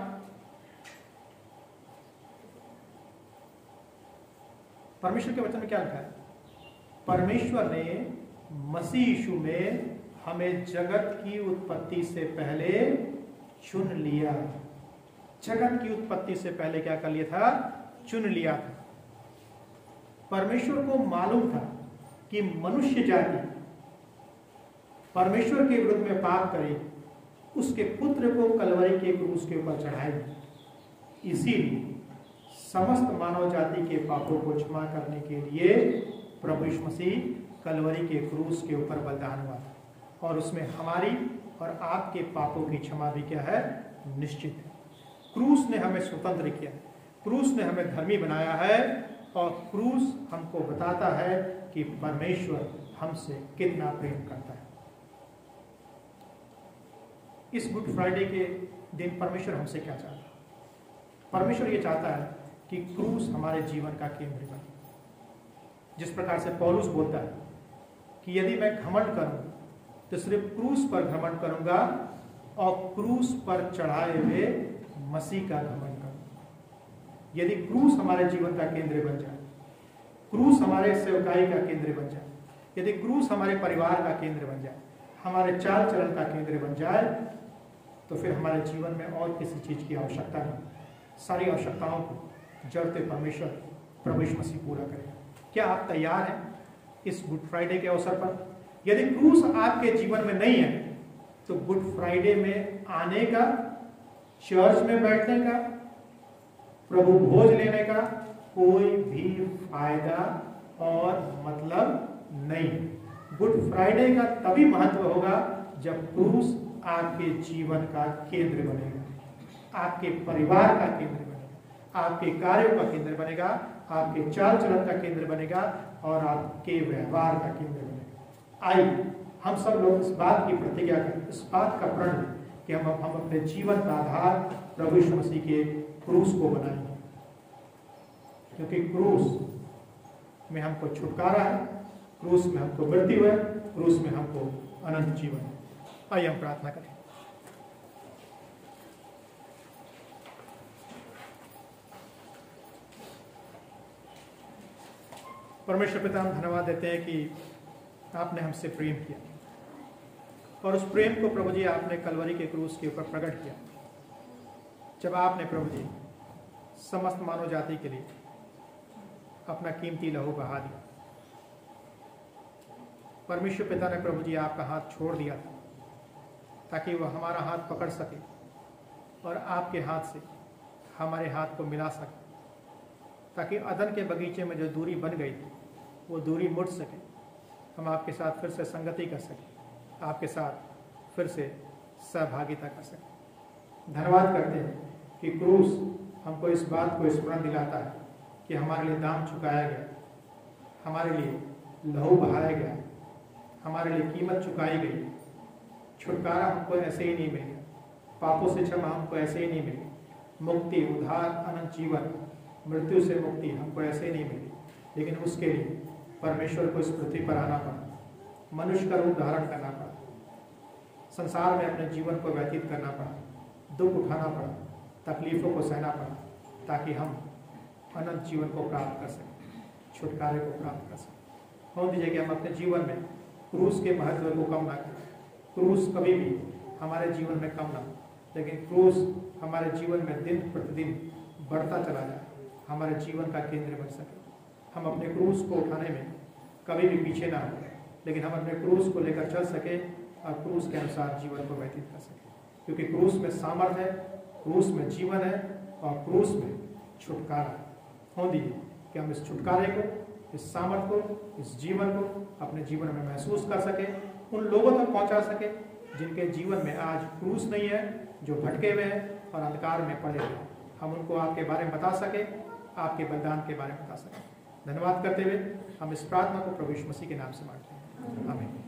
परमेश्वर के वचन में क्या लिखा है? परमेश्वर ने मसीह यीशु में हमें जगत की उत्पत्ति से पहले चुन लिया। जगत की उत्पत्ति से पहले क्या कर लिया था? चुन लिया था। परमेश्वर को मालूम था कि मनुष्य जाति परमेश्वर के विरुद्ध में पाप करेगी, उसके पुत्र को कलवरी के क्रूस के ऊपर चढ़ाएगी। इसीलिए समस्त मानव जाति के पापों को क्षमा करने के लिए प्रभु यीशु मसीह कलवरी के क्रूस के ऊपर बलिदान हुआ था, और उसमें हमारी और आपके पापों की क्षमा भी क्या है? निश्चित है। क्रूस ने हमें स्वतंत्र किया, क्रूस ने हमें धर्मी बनाया है, और क्रूस हमको बताता है कि परमेश्वर हमसे कितना प्रेम करता है। इस गुड फ्राइडे के दिन परमेश्वर हमसे क्या चाहता है? परमेश्वर ये चाहता है कि क्रूस हमारे जीवन का केंद्र बने। जिस प्रकार से पौलुस बोलता है कि यदि मैं घमंड करूं तो सिर्फ क्रूस पर घमंड करूंगा, और क्रूस पर चढ़ाए हुए मसीह का घमंड करूंगा। यदि क्रूस हमारे जीवन का केंद्र बन जाए, क्रूस हमारे सेवकाई का केंद्र बन जाए, यदि क्रूस हमारे परिवार का केंद्र बन जाए, हमारे चाल चलन का केंद्र बन जाए, तो फिर हमारे जीवन में और किसी चीज की आवश्यकता नहीं। सारी आवश्यकताओं को जड़ते परमेश्वर प्रभु यीशु मसीह पूरा करेगा। क्या आप तैयार हैं इस गुड फ्राइडे के अवसर पर? यदि क्रूस आपके जीवन में नहीं है तो गुड फ्राइडे में आने का, चर्च में बैठने का, प्रभु भोज लेने का कोई भी फायदा और मतलब नहीं। गुड फ्राइडे का तभी महत्व होगा जब क्रूस आपके जीवन का केंद्र बनेगा, आपके परिवार का केंद्र बनेगा, आपके कार्यों का केंद्र बनेगा, आपके चाल चलन का केंद्र बनेगा, और आपके व्यवहार का केंद्र बनेगा। आइए हम सब लोग इस बात की प्रतिज्ञा करें, इस बात का प्रण लें कि हम अपने जीवन का आधार प्रभु यीशु मसीह के क्रूस को बनाएंगे, क्योंकि क्रूस में हमको छुटकारा है, क्रूस में हमको मृत्यु है, क्रूस में हमको अनंत जीवन है। आइए हम प्रार्थना करें। परमेश्वर पिता, हम धन्यवाद देते हैं कि आपने हमसे प्रेम किया, और उस प्रेम को प्रभु जी आपने कलवरी के क्रूस के ऊपर प्रकट किया, जब आपने प्रभु जी समस्त मानव जाति के लिए अपना कीमती लहू बहा दिया। परमेश्वर पिता ने प्रभु जी आपका हाथ छोड़ दिया था ताकि वह हमारा हाथ पकड़ सके और आपके हाथ से हमारे हाथ को मिला सके, ताकि अदन के बगीचे में जो दूरी बन गई थी वो दूरी मुड़ सके, हम आपके साथ फिर से संगति कर सकें, आपके साथ फिर से सहभागिता कर सकें। धन्यवाद करते हैं कि क्रूस हमको इस बात को स्मरण दिलाता है कि हमारे लिए दाम चुकाया गया, हमारे लिए लहू बहाया गया, हमारे लिए कीमत चुकाई गई, छुटकारा हमको ऐसे ही नहीं मिलेगा, पापों से क्षमा हमको ऐसे ही नहीं मिलेगी, मुक्ति, उद्धार, अनंत जीवन, मृत्यु से मुक्ति हमको ऐसे ही नहीं मिली। लेकिन उसके लिए परमेश्वर को इस पृथ्वी पर आना पड़ा, मनुष्य का रूप धारण करना पड़ा, संसार में अपने जीवन को व्यतीत करना पड़ा, दुख उठाना पड़ा, तकलीफों को सहना पड़ा, ताकि हम अनंत जीवन को प्राप्त कर सकें, छुटकारे को प्राप्त कर सकें। होने दीजिए कि हम अपने जीवन में क्रूस के महत्व को कम ना करें। क्रूस कभी भी हमारे जीवन में कम ना हो, लेकिन क्रूस हमारे जीवन में दिन प्रतिदिन बढ़ता चला जाए, हमारे जीवन का केंद्र बन सके। हम अपने क्रूस को उठाने में कभी भी पीछे ना हो, लेकिन हम अपने क्रूस को लेकर चल सके और क्रूस के अनुसार जीवन को व्यतीत कर सके, क्योंकि क्रूस में सामर्थ है, क्रूस में जीवन है और क्रूस में छुटकारा है। होने दीजिए कि हम इस छुटकारे को, इस सामर्थ को, इस जीवन को अपने जीवन में महसूस कर सके, उन लोगों तक पहुंचा सके जिनके जीवन में आज क्रूस नहीं है, जो भटके हुए हैं और अंधकार में पड़े हुए हैं। हम उनको आपके बारे में बता सके, आपके बलिदान के बारे में बता सके। धन्यवाद करते हुए हम इस प्रार्थना को प्रभु यीशु मसीह के नाम से मांगते हैं, आमीन।